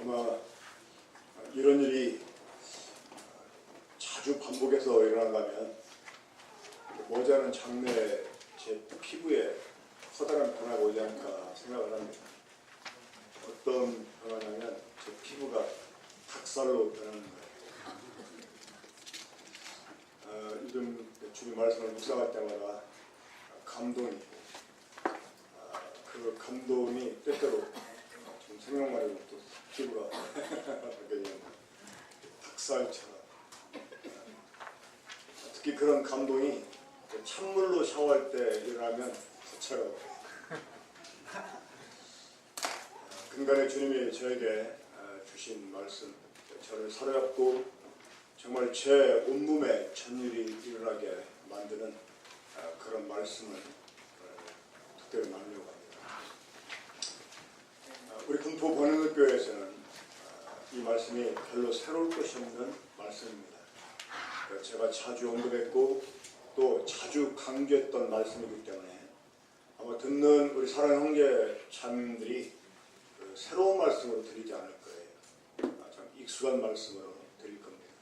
아마 이런 일이 자주 반복해서 일어난다면 머지않은 장래에 제 피부에 커다란 변화가 오지 않을까 생각을 합니다. 어떤 변화냐면 제 피부가 닭살로 변하는 거예요. 요즘 주님 말씀을 묵상할 때마다 감동이 있고 그 감동이 때때로 좀 생각만 해도 또 피부가 바뀌어지는 닭살처럼 특히 그런 감동이 찬물로 샤워할 때 일어나면 더 차가워. 근간에 주님이 저에게 주신 말씀, 저를 사로잡고 정말 제 온몸에 전율이 일어나게 만드는 그런 말씀을 특별히 나누려고 합니다. 우리 군포 번영교회에서는 이 말씀이 별로 새로울 것이 없는 말씀입니다. 제가 자주 언급했고 또 자주 강조했던 말씀이기 때문에 아마 듣는 우리 사랑하는 형제 자매들이 새로운 말씀으로 드리지 않을 거예요. 참 익숙한 말씀으로 드릴 겁니다.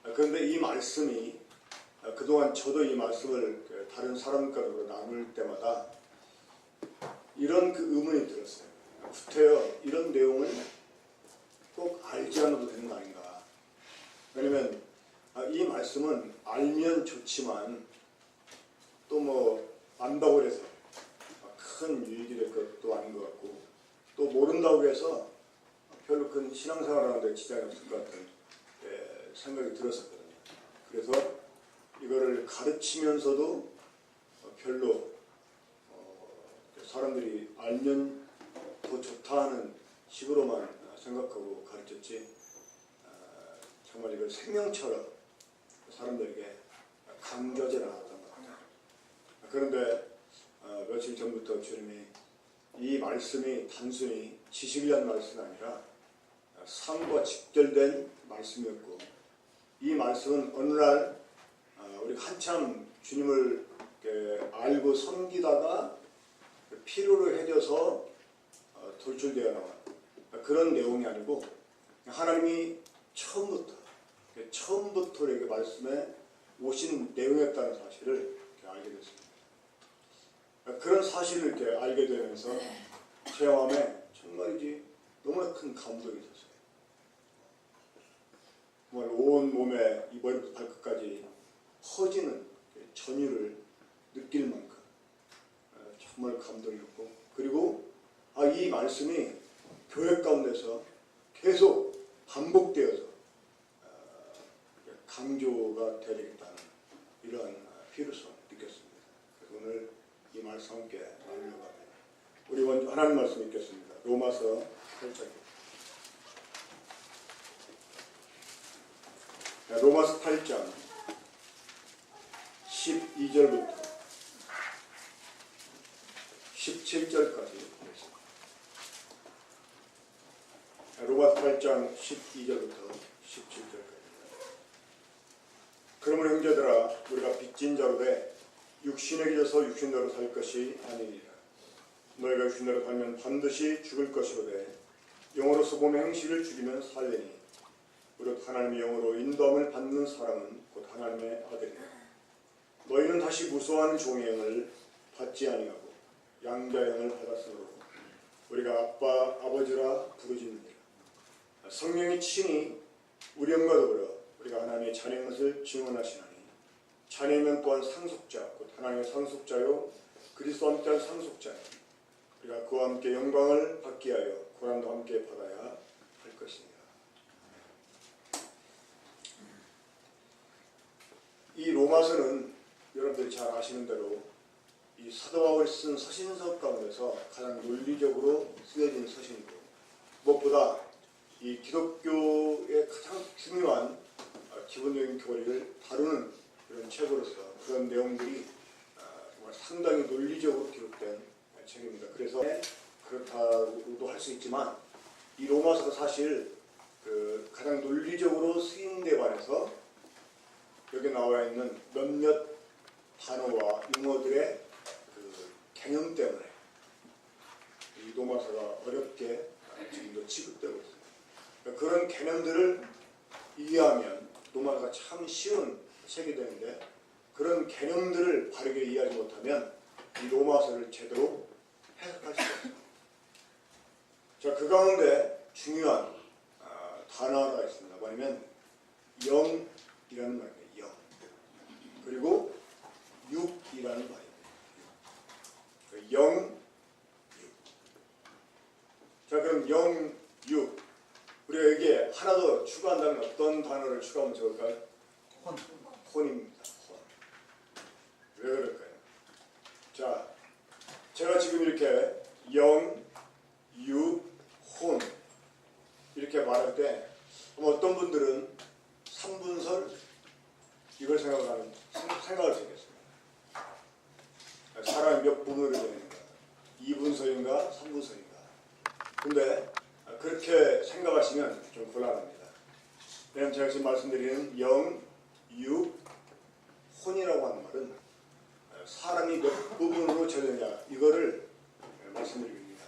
그런데 이 말씀이 그동안 저도 이 말씀을 다른 사람과도 나눌 때마다 이런 그 의문이 들었어요. 구태여 이런 내용을 꼭 알지 않아도 되는 거 아닌가. 왜냐면 이 말씀은 알면 좋지만 또 뭐 안다고 해서 큰 유익이 될 것도 아닌 것 같고 또 모른다고 해서 별로 큰 신앙생활하는데 지장이 없을 것 같은 생각이 들었었거든요. 그래서 이거를 가르치면서도 별로 사람들이 알면 더 좋다 하는 식으로만 생각하고 가르쳤지 정말 이걸 생명처럼 사람들에게 강조하지 않았던 것 같아요. 그런데 며칠 전부터 주님이 이 말씀이 단순히 지식을 위한 말씀이 아니라 삶과 직결된 말씀이었고 이 말씀은 어느 날 우리가 한참 주님을 알고 섬기다가 필요로 해져서 돌출되어 나온 그런 내용이 아니고 하나님이 처음부터 이렇게 말씀에 오신 내용이었다는 사실을 알게 됐습니다. 그런 사실을 이렇게 알게 되면서 제 마음에 정말이지 너무나 큰 감동이 있었어요. 정말 온 몸에 이 머리부터 발끝까지 퍼지는 전율을 느낄 만큼 정말 감동이었고 그리고 이 말씀이 교회 가운데서 계속 반복되어서 강조가 되야 되겠다는 이러한 필요성을 느꼈습니다. 그래서 오늘 이 말씀 함께 나누려고 합니다. 우리 먼저 하나님 말씀 읽겠습니다. 로마서 8장입니다. 로마서 8장 12절부터 17절까지 읽겠습니다. 로마서 8장 12절부터 17절까지. 그러므로 형제들아 우리가 빚진 자로 돼 육신에 기져서 육신대로 살 것이 아니니라. 너희가 육신대로 살면 반드시 죽을 것이로되 영으로서 몸의 행실을 죽이면 살리니 우리 하나님의 영으로 인도함을 받는 사람은 곧 하나님의 아들이라. 너희는 다시 무소한 종의 영을 받지 아니하고 양자의 영을 받았으므로 우리가 아빠 아버지라 부르짖느니라. 성령이 친히 우리 영과 더불어 우리가 하나님의 자녀인 것을 증언하시나니 자녀이면 또한 상속자 곧 하나님의 상속자요 그리스도와 함께한 상속자니 우리가 그와 함께 영광을 받기 위하여 고난도 함께 받아야 할 것입니다. 이 로마서는 여러분들이 잘 아시는 대로 이 사도 바울이 쓴 서신서 가운데서 가장 논리적으로 쓰여진 서신이고 무엇보다 이 기독교의 가장 중요한 기본적인 교리를 다루는 그런 책으로서 그런 내용들이 정말 상당히 논리적으로 기록된 책입니다. 그래서 그렇다고도 할 수 있지만 이 로마서가 사실 가장 논리적으로 쓰인 데 반해서 여기 나와 있는 몇몇 단어와 용어들의 개념 때문에 이 로마서가 어렵게 지금도 취급되고 있습니다. 그런 개념들을 이해하면 로마서가 참 쉬운 책이 되는데 그런 개념들을 바르게 이해하지 못하면 이 로마서를 제대로 해석할 수가 없습니다. 자, 그 가운데 중요한 단어가 있습니다. 뭐냐면 영이라는 말입니다. 영. 그리고 육이라는 말입니다. 영, 육. 자, 그럼 영, 육. 우리가 여기에 하나 더 추가한다면 어떤 단어를 추가하면 좋을까요? 혼입니다. 혼. 왜 그럴까요? 자, 제가 지금 이렇게 영, 육, 혼 이렇게 말할 때 어떤 분들은 3분설 이걸 생각할 수 있겠습니다. 사람이 몇 분으로 되는가? 2분설인가? 3분설인가? 근데 그렇게 생각하시면 좀 곤란합니다. 왜냐하면 제가 지금 말씀드리는 영, 육, 혼이라고 하는 말은 사람이 몇 부분으로 되느냐 이거를 말씀드립니다.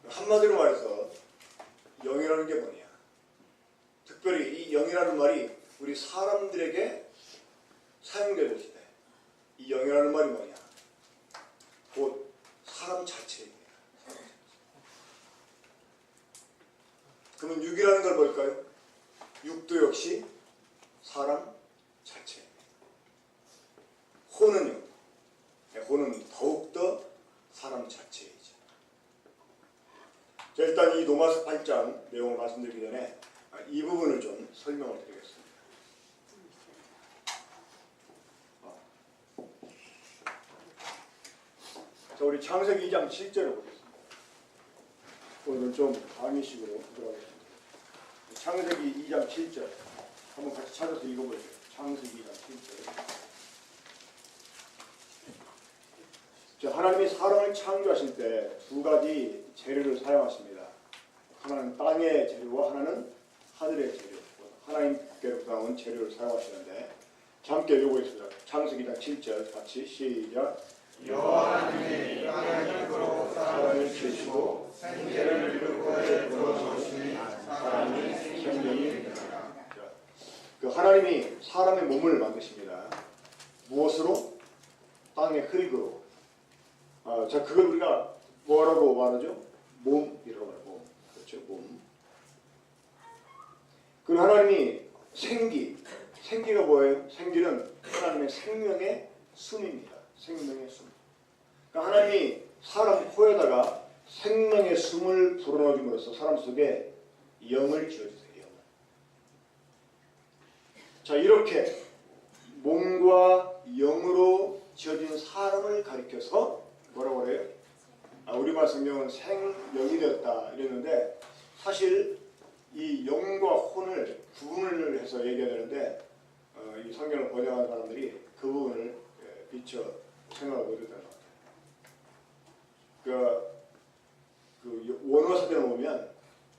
한마디로 말해서 영이라는 게 뭐냐? 특별히 이 영이라는 말이 우리 사람들에게 사용되는 시대. 이 영이라는 말이 뭐냐? 곧 사람 자체입니다. 그러면 육이라는 걸 볼까요? 육도 역시 사람 자체입니다. 혼은요? 혼은 더욱더 사람 자체이죠. 자, 일단 이 로마서 8장 내용을 말씀드리기 전에 이 부분을 좀 설명을 드리겠습니다. 자, 우리 창세기 2장 7절을 보겠습니다. 오늘 좀 강의식으로 들어가겠습니다. 창세기 2장 7절 한번 같이 찾아서 읽어보세요. 창세기 2장 7절. 자, 하나님이 사람을 창조하실 때 두 가지 재료를 사용하십니다. 하나는 땅의 재료와 하나는 하늘의 재료. 하나님께로부터 나온 재료를 사용하시는데 함께 읽어보겠습니다. 창세기 2장 7절 같이 시작. 여호와 하나님이 땅의 힘으로 사람을 지으시고 생계를 이루고에 불어넣으시니 사람이 생명이 되더라. 그 하나님이 사람의 몸을 만드십니다. 무엇으로? 땅의 흙으로. 자, 그걸 우리가 뭐라고 말하죠? 몸이라고 말해요. 몸. 그렇죠? 몸. 그 하나님이 생기가 뭐예요? 생기는 하나님의 생명의 숨입니다. 생명의 숨. 그러니까 하나님이 사람 코에다가 생명의 숨을 불어넣음으로써 사람 속에 영을 지어주세요. 영을. 자, 이렇게 몸과 영으로 지어진 사람을 가리켜서 뭐라고 그래요? 우리말 성경은 생명이 되었다 이랬는데 사실 이 영과 혼을 구분을 해서 얘기해야 되는데 이 성경을 번역하는 사람들이 그 부분을 비춰 생각하고 있는 것 같아요. 그 원어 사전을 보면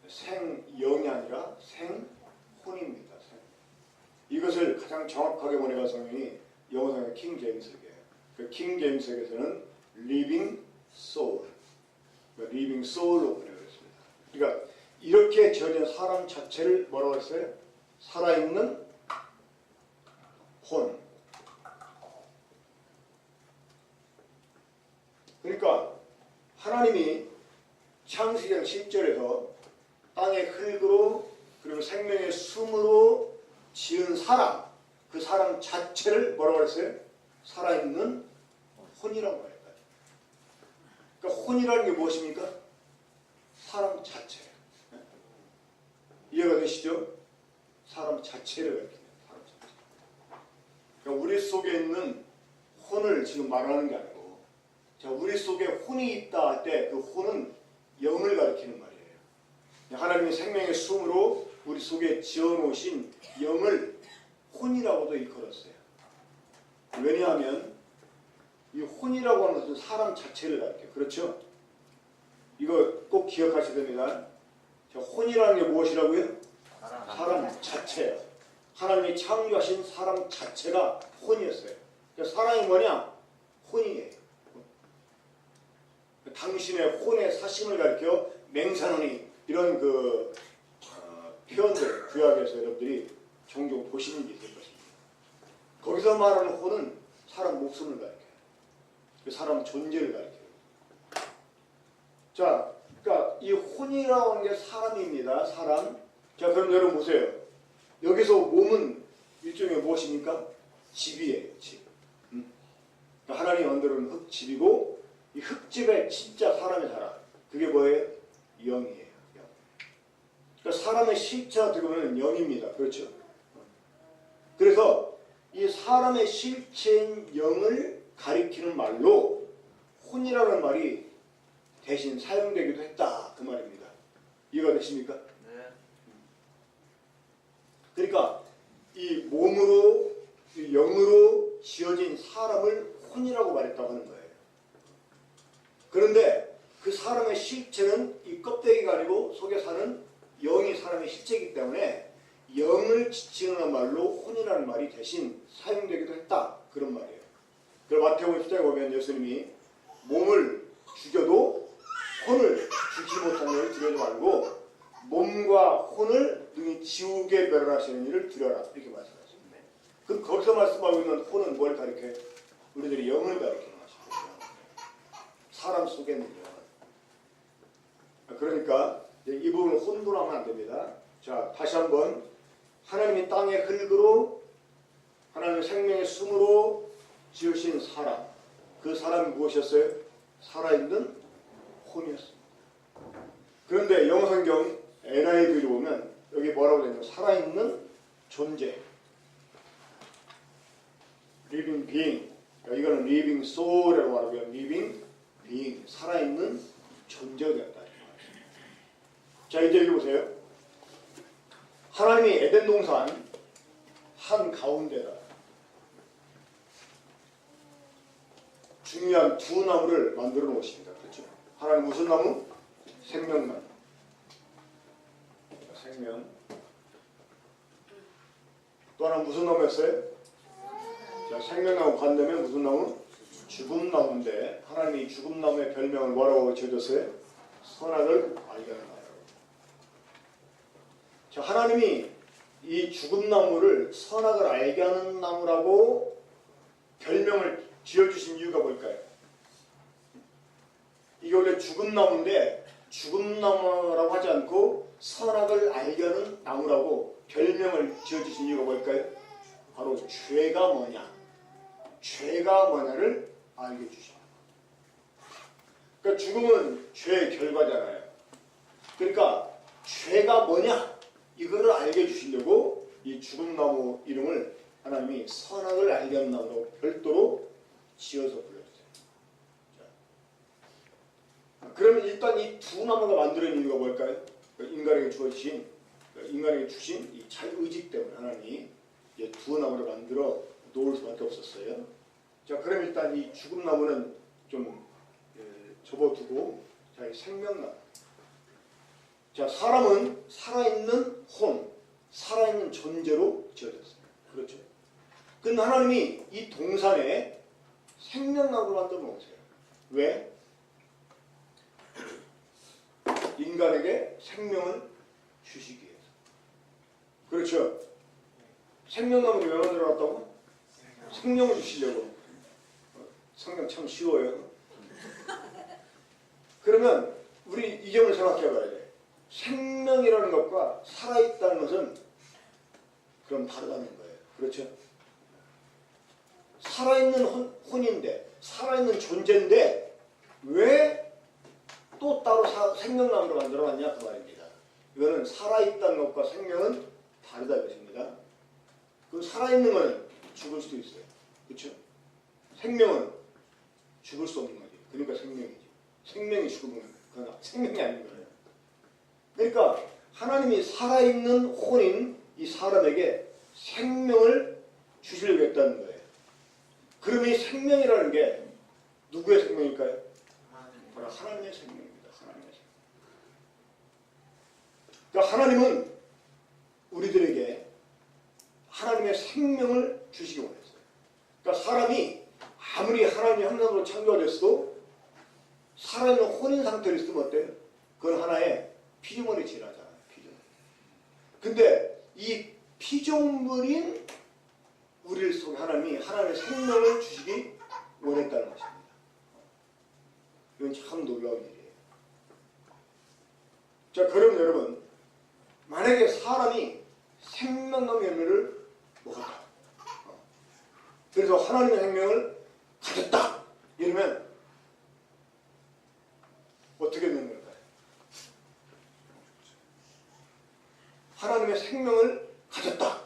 생영이 아니라 생혼입니다. 이것을 가장 정확하게 번역한 성경이 영어 성경 킹 제임스에게요. 그 킹 제임스에게서는 living soul, living soul로 번역했습니다. 그러니까 이렇게 지어진 사람 자체를 뭐라고 했어요? 살아있는 혼. 그러니까 하나님이 창세기장 10절에서 땅의 흙으로 그리고 생명의 숨으로 지은 사람, 그 사람 자체를 뭐라고 했어요? 살아있는 혼이라고 말했다. 그러니까 혼이라는 게 무엇입니까? 사람 자체. 이해가 되시죠? 사람 자체를 가리킵니다. 사람 자체. 그러니까 우리 속에 있는 혼을 지금 말하는 게 아니고, 자, 우리 속에 혼이 있다 할 때 그 혼은 영을 가리키는 말이에요. 하나님의 생명의 숨으로 우리 속에 지어놓으신 영을 혼이라고도 일컬었어요. 왜냐하면 이 혼이라고 하는 것은 사람 자체를 가리켜요. 그렇죠? 이거 꼭 기억하셔야 됩니다. 자, 혼이라는 게 무엇이라고요? 사람 자체예요. 하나님이 창조하신 사람 자체가 혼이었어요. 그러니까 사람이 뭐냐? 혼이에요. 당신의 혼의 사심을 가리켜 맹산하니 이런 표현들 구약에서 여러분들이 종종 보시는 게 있을 것입니다. 거기서 말하는 혼은 사람 목숨을 가리켜요. 그 사람 존재를 가리켜요. 자, 그러니까 이 혼이라고 하는 게 사람입니다. 사람. 자, 그럼 여러분 보세요. 여기서 몸은 일종의 무엇입니까? 집이에요. 집. 그러니까 하나님 만드는 흙집이고 이 흙집에 진짜 사람이 살아. 그게 뭐예요? 영이에요. 영. 그러니까 사람의 실체가 들어오면 영입니다. 그렇죠? 그래서 이 사람의 실체인 영을 가리키는 말로 혼이라는 말이 대신 사용되기도 했다. 그 말입니다. 이해가 되십니까? 네. 그러니까 이 몸으로 이 영으로 지어진 사람을 혼이라고 말했다고 하는 거예요. 그런데 그 사람의 실체는 이 껍데기가 아니고 속에 사는 영이 사람의 실체이기 때문에 영을 지칭하는 말로 혼이라는 말이 대신 사용되기도 했다. 그런 말이에요. 그리고 마태복음 10장에 보면 예수님이 몸을 죽여도 혼을 죽이지 못하는 일을 두려워하지 말고 몸과 혼을 능히 지옥에 멸하시는 일을 두려라. 이렇게 말씀하십니다. 그럼 거기서 말씀하고 있는 혼은 뭘 가리켜요? 우리들이 영을 가리키는 것이고 사람 속에 있는 영. 그러니까 이 부분을 혼돈하면 안 됩니다. 자, 다시 한번 하나님이 땅의 흙으로 하나님의 생명의 숨으로 지으신 사람. 그 사람이 무엇이었어요? 살아있는 혼이었습니다. 그런데 영어성경 NIV를 보면 여기 뭐라고 되냐면 살아있는 존재, living being. 그러니까 이거는 living soul이라고 하고요. living being, 살아있는 존재가 되었다. 자, 이제 여기 보세요. 하나님이 에덴 동산 한 가운데다 중요한 두 나무를 만들어 놓으십니다. 그렇죠? 하나님 무슨 나무? 생명나무. 생명. 또 하나 무슨 나무였어요? 자, 생명나무 반대면 무슨 나무? 죽음나무인데 하나님이 죽음나무의 별명을 뭐라고 지어줬어요? 선악을 알게 하는 나무라고. 자, 하나님이 이 죽음나무를 선악을 알게 하는 나무라고 별명을 지어주신 이유가 뭘까요? 이게 원래 죽음나무인데 죽음나무라고 하지 않고 선악을 알게 하는 나무라고 별명을 지어주신 이유가 뭘까요? 바로 죄가 뭐냐, 죄가 뭐냐를 알게 해주십니다. 그러니까 죽음은 죄의 결과잖아요. 그러니까 죄가 뭐냐 이거를 알게 해주시려고 이 죽음나무 이름을 하나님이 선악을 알게 하는 나무로 별도로 지어서 불러주세요. 자, 그러면 일단 이 두 나무가 만들어진 이유가 뭘까요? 인간에게 주어진, 인간에게 주신 이 자유의지 때문에 하나님이 두 나무를 만들어 놓을 수밖에 없었어요. 자, 그럼 일단 이 죽음나무는 좀 접어두고, 자, 이 생명나무. 자, 사람은 살아있는 혼, 살아있는 존재로 지어졌어요. 그렇죠? 근데 하나님이 이 동산에 생명나무를 만들어 놓으세요. 왜? 인간에게 생명을 주시기 위해서. 그렇죠? 생명나무를 왜 만들어 놨다고? 생명을 주시려고. 성경 참 쉬워요. 그러면 우리 이 점을 생각해 봐야 돼. 생명이라는 것과 살아있다는 것은 그럼 다르다는 거예요. 그렇죠? 살아있는 혼인데, 살아있는 존재인데 왜 또 따로 생명나무를 만들어놨냐 그 말입니다. 이거는 살아있다는 것과 생명은 다르다 이것입니다. 그 살아있는 것은 죽을 수도 있어요. 그렇죠? 생명은 죽을 수 없는 거지. 그러니까 생명이죠. 생명이 죽으면 그건 생명이 아닌 거예요. 그러니까 하나님이 살아있는 혼인 이 사람에게 생명을 주시려고 했다는 거예요. 그러면 이 생명이라는 게 누구의 생명일까요? 바로 하나님의 생명입니다. 하나님의 생명. 그러니까 하나님은 우리들에게 하나님의 생명을 주시기 원했어요. 그러니까 사람이 아무리 하나님의 형상으로 창조가 됐어도 살아있는 혼인 상태로 있으면 어때요? 그건 하나의 피조물이 지나잖아요. 피조물. 근데 이 피조물인 우리를 속에 하나님이 하나님의 생명을 주시기 원했다는 것입니다. 이건 참 놀라운 일이에요. 자, 그럼 여러분, 만약에 사람이 생명나무 열매를 먹었다. 그래서 하나님의 생명을 가졌다. 이러면 어떻게 되는 걸까요? 하나님의 생명을 가졌다.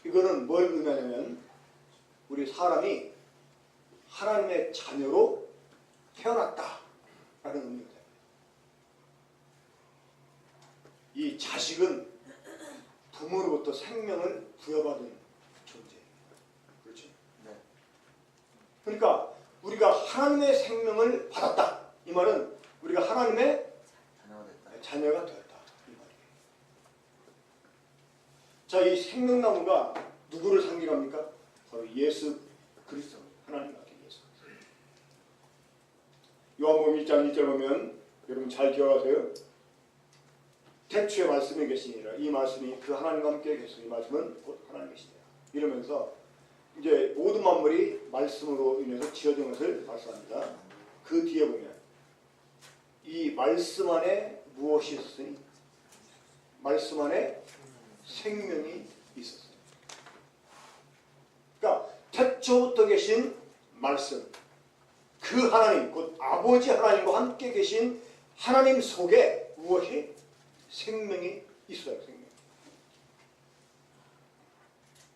이거는 뭘 의미하냐면 우리 사람이 하나님의 자녀로 태어났다 라는 의미가 됩니다. 이 자식은 부모로부터 생명을 부여받은 존재입니다. 그렇죠? 네. 그러니까 우리가 하나님의 생명을 받았다. 이 말은 우리가 하나님의 자녀가 되었다. 이 말이에요. 자, 이 생명나무가 누구를 상징합니까? 바로 예수 그리스도, 하나님 아들 예수 그리스도. 요한복음 1장 1절 보면 여러분 잘 기억하세요. 태초에 말씀이 계시니라. 이 말씀이 그 하나님과 함께 계시니 이 말씀은 곧 하나님이시니라. 이러면서 이제 모든 만물이 말씀으로 인해서 지어진 것을 말씀합니다. 그 뒤에 보면 이 말씀 안에 무엇이 있었으니? 말씀 안에 생명이 있었어요. 그러니까 태초부터 계신 말씀, 그 하나님, 곧 아버지 하나님과 함께 계신 하나님 속에 무엇이? 생명이 있어요. 생명.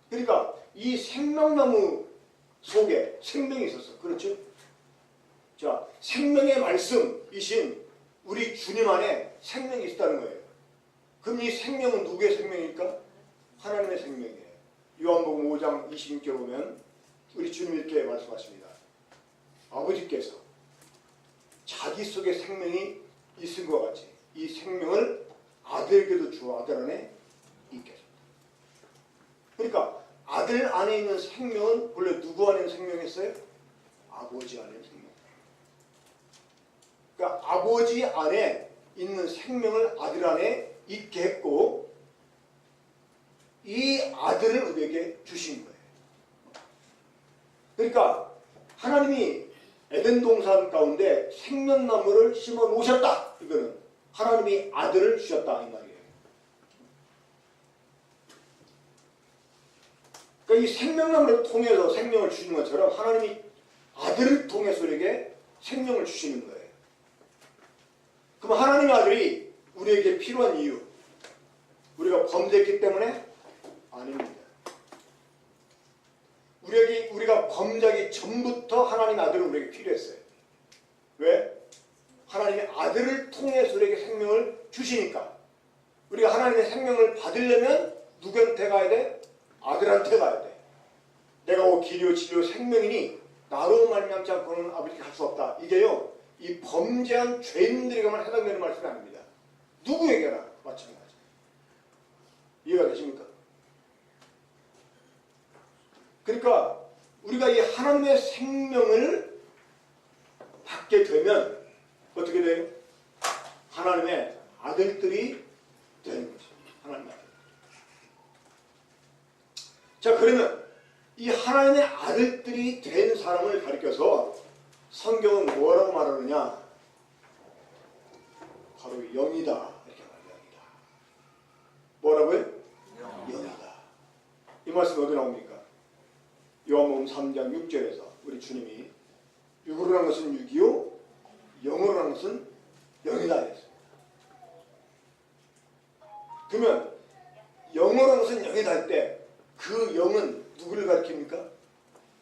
그러니까 이 생명나무 속에 생명이 있었어. 그렇죠? 자, 생명의 말씀이신 우리 주님 안에 생명이 있다는 거예요. 그럼 이 생명은 누구의 생명일까? 하나님의 생명이에요. 요한복음 5장 26절 보면 우리 주님 이렇게 말씀하십니다. 아버지께서 자기 속에 생명이 있은 것 같이 이 생명을 아들에게도 주어 아들 안에 있게 했습니다. 그러니까 아들 안에 있는 생명은 원래 누구 안에 있는 생명이었어요? 아버지 안에 있는 생명. 그러니까 아버지 안에 있는 생명을 아들 안에 있게 했고 이 아들을 우리에게 주신 거예요. 그러니까 하나님이 에덴 동산 가운데 생명나무를 심어 놓으셨다. 이거는 하나님이 아들을 주셨다 이 말이에요. 그러니까 이 생명나무를 통해서 생명을 주시는 것처럼 하나님이 아들을 통해서 우리에게 생명을 주시는 거예요. 그럼 하나님의 아들이 우리에게 필요한 이유, 우리가 범죄했기 때문에? 아닙니다. 우리가 범죄하기 전부터 하나님의 아들은 우리에게 필요했어요. 왜? 하나님의 아들을 통해서 우리에게 생명을 주시니까. 우리가 하나님의 생명을 받으려면 누구한테 가야 돼? 아들한테 가야 돼. 내가 길이요 진리요 생명이니 나로 말미암지 않고는 아버지께 갈 수 없다. 이게요, 이 범죄한 죄인들에게만 해당되는 말씀이 아닙니다. 누구에게나 마찬가지. 이해가 되십니까? 그러니까 우리가 이 하나님의 생명을 받게 되면 어떻게 돼요? 하나님의 아들들이 되는 거죠. 하나님의 아들. 자, 그러면 이 하나님의 아들들이 된 사람을 가리켜서 성경은 뭐라고 말하느냐? 바로 영이다. 이렇게 말해요. 영이다. 뭐라고요? 영이다. 이 말씀이 어디 나옵니까? 요한복음 3장 6절에서 우리 주님이 육으로 한 것은 육이요 영으로 한 것은 영이다 했습니다. 그러면 영으로 한 것은 영이다 할 때 그 영은 누구를 가리킵니까?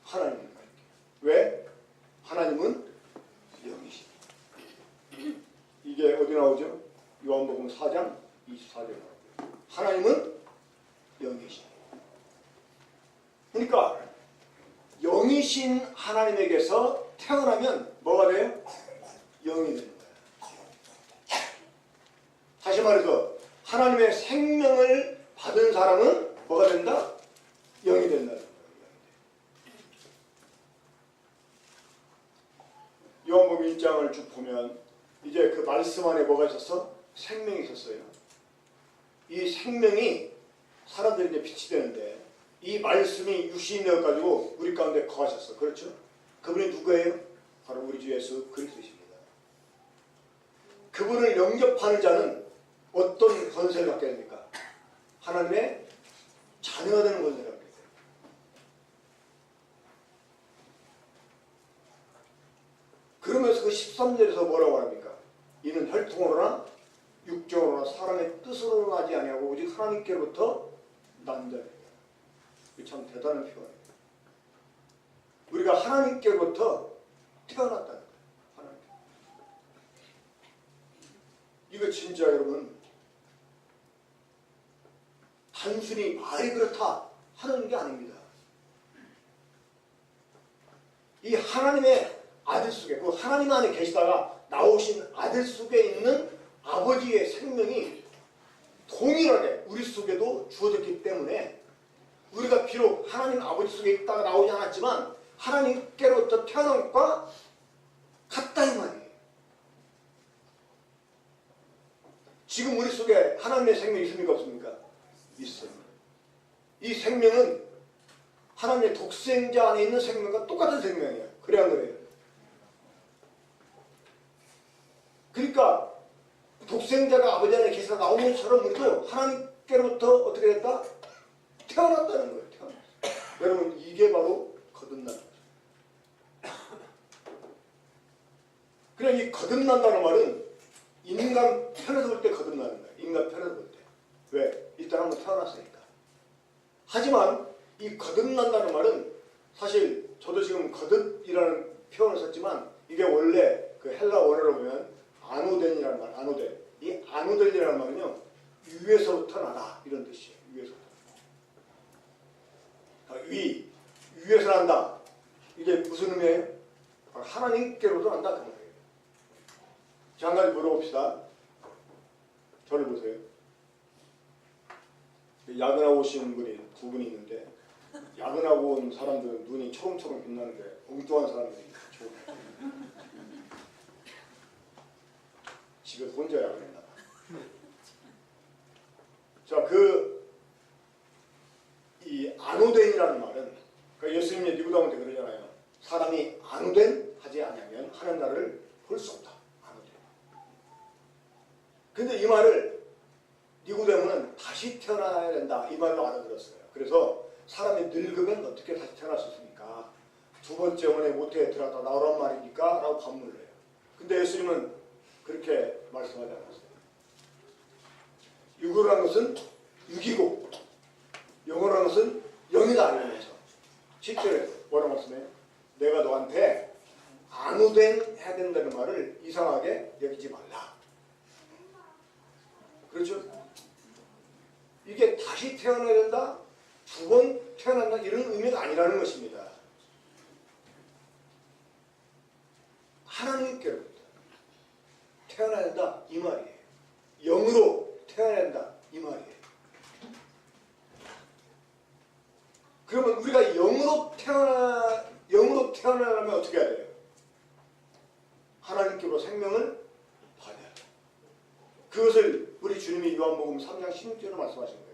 하나님을 가리켜요. 왜? 하나님은 영이십니다. 이게 어디 나오죠? 요한복음 4장 24절에 나오죠. 하나님은 영이십니다. 그러니까 영이신 하나님에게서 태어나면 뭐가 돼요? 영이 되는 거예요. 다시 말해서 하나님의 생명을 받은 사람은 뭐가 된다? 영이 된다는 거예요. 요한복음 1장을 쭉 보면 이제 그 말씀 안에 뭐가 있었어? 생명이 있었어요. 이 생명이 사람들이 이제 빛이 되는데 이 말씀이 육신이 되어가지고 우리 가운데 거하셨어. 그렇죠? 그분이 누구예요? 바로 우리 주 예수 그리스도십니다. 그분을 영접하는 자는 어떤 권세를 갖게 됩니까? 하나님의 자녀가 되는 권세를 갖게 돼요. 그러면서 그 13절에서 뭐라고 합니까? 이는 혈통으로나 육정으로나 사람의 뜻으로 나지 아니하고 오직 하나님께로부터 난 자입니다. 참 대단한 표현이에요. 우리가 하나님께로부터 태어났다는 거예요. 하나님. 이거 진짜 여러분 단순히 말이 그렇다 하는 게 아닙니다. 이 하나님의 아들 속에, 그 하나님 안에 계시다가 나오신 아들 속에 있는 아버지의 생명이 동일하게 우리 속에도 주어졌기 때문에 우리가 비록 하나님 아버지 속에 있다가 나오지 않았지만 하나님께로부터 태어난 것과 같다 이 말이에요. 지금 우리 속에 하나님의 생명이 있습니까 없습니까? 있어요. 이 생명은 하나님의 독생자 안에 있는 생명과 똑같은 생명이에요. 그래야 그래요. 그러니까 독생자가 아버지 안에 계시다 나온 것처럼 우리도 하나님께로부터 어떻게 됐다? 태어났다는 거예요. 태어났어요. 여러분 이게 바로 거듭나는 거죠. 그냥 이 거듭난다는 말은 인간 편에서 볼 때 거듭나는 거예요. 인간 편에서 볼 때. 왜? 일단 한번 태어났으니까. 하지만 이 거듭난다는 말은 사실 저도 지금 거듭이라는 표현을 썼지만 이게 원래 그 헬라 원어로 보면 아노덴이라는 말, 아노덴. 이 아노덴이라는 말은요, 위에서부터 나다 이런 뜻이에요. 위에서부터. 위에서 난다. 이게 무슨 의미예요? 하나님께로도 난다 그 말이에요. 자, 한 가지 물어봅시다. 저를 보세요. 야근하고 오신 분이 두 분이 있는데 야근하고 온 사람들은 눈이 초롱초롱 빛나는데 엉뚱한 사람들이 좋아요. 집에서 혼자 야근했나 봐. 자, 이 아노덴이라는 말은 그러니까 예수님이 니고데모한테 그러잖아요. 사람이 아노덴 하지 않으면 하는 나라를 볼 수 없다. 아노덴. 근데 이 말을 니고데모는 다시 태어나야 된다. 이 말로 알아들었어요. 그래서 사람이 늙으면 어떻게 다시 태어날 수 있습니까? 두 번째 영혼의 모태에 들어갔다 나오란 말이니까 라고 반문을 해요. 근데 예수님은 그렇게 말씀하지 않았어요. 육이라는 것은 육이고 영이라는 것은 영이다. 이러면서 7절에 뭐라고 말씀해요? 내가 너한테 아노덴 해야 된다는 말을 이상하게 여기지 말라. 그렇죠? 이게 다시 태어나야 된다? 두 번 태어난다? 이런 의미가 아니라는 것입니다. 하나님께로부터 태어나야 된다 이 말이에요. 영으로 태어나야 된다 이 말이에요. 그러면 우리가 영으로 태어나려면 어떻게 해야 돼요? 하나님께로 생명을 받아야 돼요. 그것을 우리 주님이 요한복음 3장 16절에 말씀하신 거예요.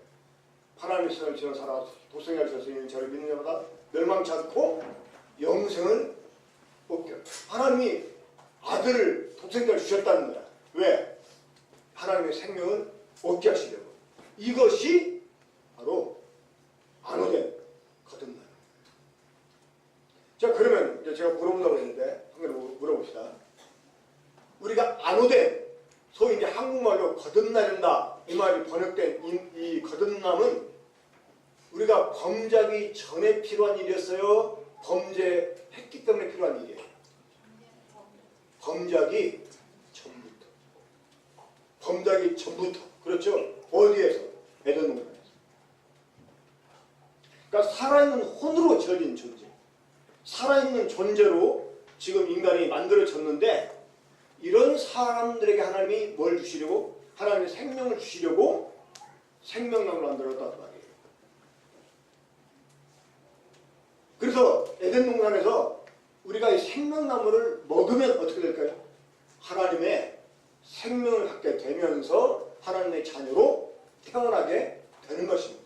하나님의 선을 지어 살아 독생자를 주셔서 이는 저를 믿는 자마다 멸망치 않고 영생을 얻게 합니다. 하나님이 아들을 독생자를 주셨다는 거야. 왜? 하나님의 생명을 얻게 하시려고. 이것이 바로 아노덴 거듭나는 거예요. 자, 그러면 이제 제가 물어본다고 했는데 한 가지 물어봅시다. 우리가 아노덴, 소위 이제 한국말로 거듭나는다 이 말이 번역된 이 거듭남은 우리가 범죄하기 전에 필요한 일이었어요? 범죄했기 때문에 필요한 일이에요? 범죄하기 전부터. 범죄하기 전부터. 그렇죠? 어디에서? 에덴 동산에서. 그러니까 살아있는 혼으로 지어진 존재. 살아있는 존재로 지금 인간이 만들어졌는데 이런 사람들에게 하나님이 뭘 주시려고? 하나님의 생명을 주시려고 생명나무를 만들었다는 말이에요. 그래서 에덴 동산에서 우리가 이 생명나무를 먹으면 어떻게 될까요? 하나님의 생명을 갖게 되면서 되면서 하나님의 자녀로 태어나게 되는 것입니다.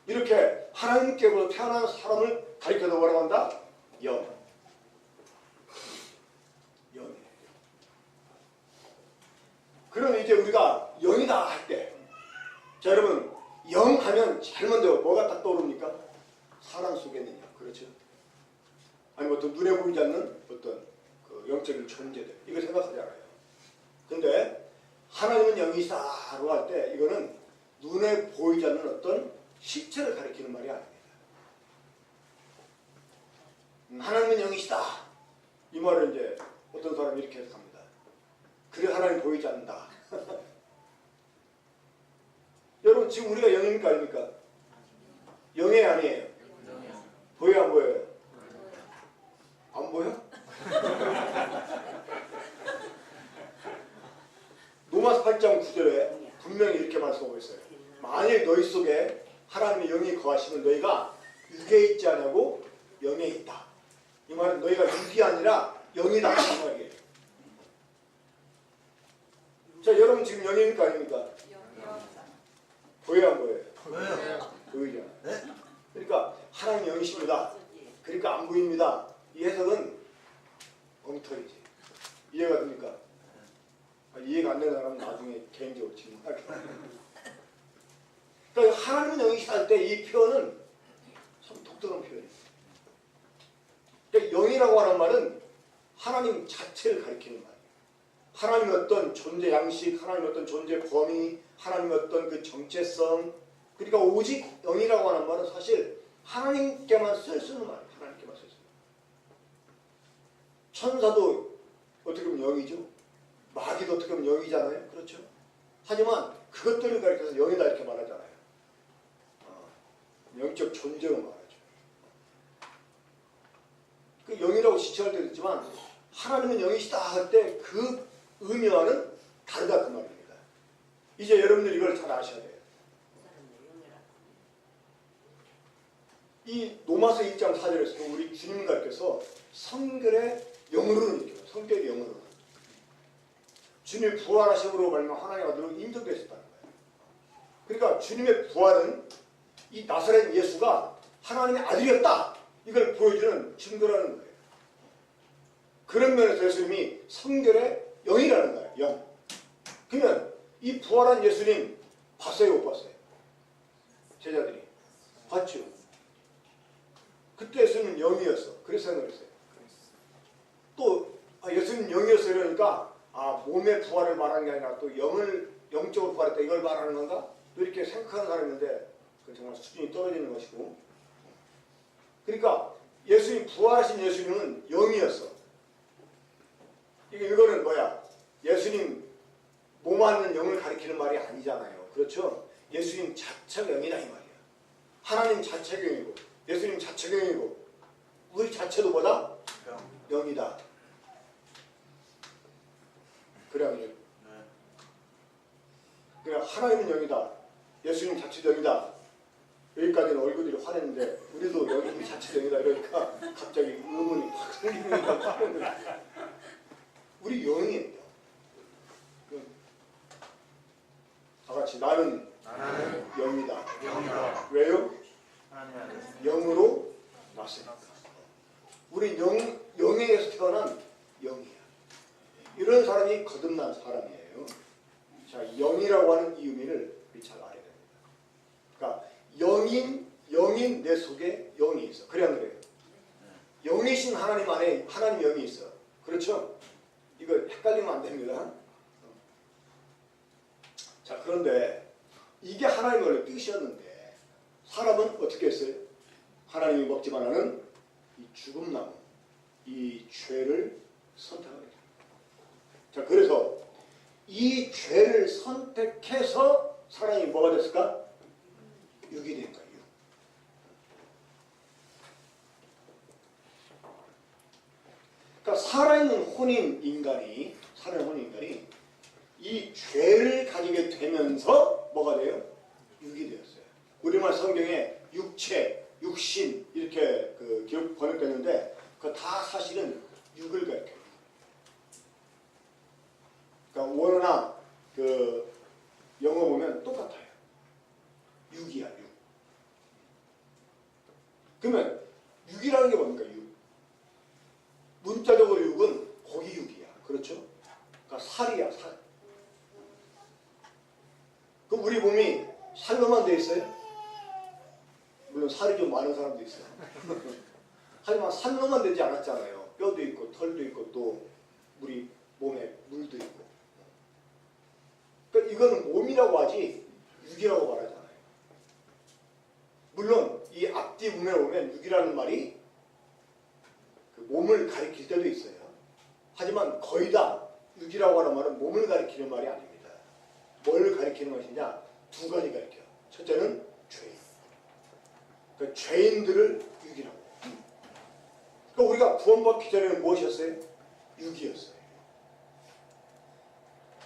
이렇게 하나님께로 태어난 사람을 가리켜서 뭐라고 한다? 영. 영이에요. 그럼 이제 우리가 영이다 할 때, 자 여러분, 영 하면 제일 먼저 뭐가 딱 떠오릅니까? 사람 속에 있는 영. 그렇죠? 아니면 어떤 눈에 보이지 않는 어떤 그 영적인 존재들, 이거 생각하지 않아요. 근데 하나님은 영이시다라고 할 때 이거는 눈에 보이지 않는 어떤 실체를 가리키는 말이 아닙니다. 하나님은 영이시다, 이 말을 이제 어떤 사람이 이렇게 해석합니다. 그래 하나님 보이지 않는다. 여러분 지금 우리가 영입니까 아닙니까? 영이에요 아니에요? 보여요 안 보여요? 안 보여? 로마서 8장 9절에 분명히 이렇게 말씀하고 있어요. 만일 너희 속에 하나님의 영이 거하시면 너희가 육에 있지 않냐고? 영에 있다. 이 말은 너희가 육이 아니라 영이다 이 말이에요. 자 여러분 지금 영입니까 아닙니까? 보여요 안 보여요? 보여요. 보이죠? 네? 그러니까 하나님 영이십니다. 그러니까 안 보입니다. 이 해석은 엉터리지. 이해가 됩니까? 이해가 안 되는 사람은 나중에 개인적으로 질문할게요. 그러니까 하나님은 영이시다 할 때 이 표현은 참 독특한 표현이에요. 그러니까 영이라고 하는 말은 하나님 자체를 가리키는 말이에요. 하나님의 어떤 존재 양식, 하나님의 어떤 존재 범위, 하나님의 어떤 그 정체성, 그러니까 오직 영이라고 하는 말은 사실 하나님께만 쓸 수 있는 말이에요. 하나님께만 쓸 수 있는 말. 천사도 어떻게 보면 영이죠. 마귀도 어떻게 보면 영이잖아요. 그렇죠. 하지만 그것들을 가리켜서 영이다 이렇게 말하잖아요. 영적 존재로 말하죠. 그 영이라고 지칭할 때도 있지만 하나님은 영이시다 할 때 그 의미와는 다르다 그 말입니다. 이제 여러분들 이걸 잘 아셔야 돼요. 이 로마서 1장 4절에서 우리 주님 가르쳐서 성결의 영으로는 이렇게 성결의 영으로는 주님의 부활하심으로 말미암아 하나님의 아들로 인정되셨다는 거예요. 그러니까 주님의 부활은 이 나사렛 예수가 하나님의 아들이었다, 이걸 보여주는 증거라는 거예요. 그런 면에서 예수님이 성결의 영이라는 거예요. 영. 그러면 이 부활한 예수님 봤어요 못 봤어요? 제자들이 봤죠. 그때 예수님은 영이었어. 그래서 생각했어요. 또 예수님 영이었어 이러니까 몸의 부활을 말하는 게 아니라 또 영적으로 부활했다 이걸 말하는 건가? 또 이렇게 생각하는 사람이 있는데 그건 정말 수준이 떨어지는 것이고, 그러니까 예수님 부활하신 예수님은 영이었어. 이거는 뭐야? 예수님 몸 안는 영을 가리키는 말이 아니잖아요. 그렇죠? 예수님 자체가 영이다 이 말이야. 하나님 자체가 영이고 예수님 자체가 영이고 우리 자체도 뭐다? 영이다. 그래 그냥 하나님은 영이다. 예수님 자체도 영이다. 여기까지는 얼굴들이 화냈는데 우리도 영이 자체도 영이다 이러니까 갑자기 의문이 확 생기니까 우리 영이에요. 다 같이 나는 영이다. 왜요? 영으로 났으니까. 우리 영에서 태어난 영이야. 이런 사람이 거듭난 사람이에요. 자, 영이라고 하는 이 의미를 우리 잘 알아야 됩니다. 그러니까 영인 내 속에 영이 있어. 그래 안 그래요? 영이신 하나님 안에 하나님 영이 있어. 그렇죠? 이거 헷갈리면 안 됩니다. 자, 그런데 이게 하나님의 원래 뜻이었는데 사람은 어떻게 했어요? 하나님이 먹지 말라는 이 죽음나무, 이 죄를 선택하게 됩니다. 자, 그래서 이 죄를 선택해서 사람이 뭐가 됐을까? 육이 된 거예요. 그러니까 살아있는 혼인 인간이 이 죄를 가지게 되면서 뭐가 돼요? 육이 되었어요. 우리말 성경에 육체, 육신 이렇게 번역되는데 그거 다 사실은 육을 가리켜요. 그러니까 원어나 살이야, 살. 그럼 우리 몸이 살로만 돼 있어요? 물론 살이 좀 많은 사람도 있어요. 하지만 살로만 되지 않았잖아요. 뼈도 있고 털도 있고 또 우리 몸에 물도 있고. 그러니까 이거는 몸이라고 하지 육이라고 말하잖아요. 물론 이 앞뒤 부분에 보면 육이라는 말이 그 몸을 가리킬 때도 있어요. 하지만 거의 다 육이라고 하는 말은 몸을 가리키는 말이 아닙니다. 뭘 가리키는 것이냐? 두 가지 가리켜요. 첫째는 죄인. 그러니까 죄인들을 육이라고 해요. 그러니까 우리가 구원받기 전에는 무엇이었어요? 육이었어요.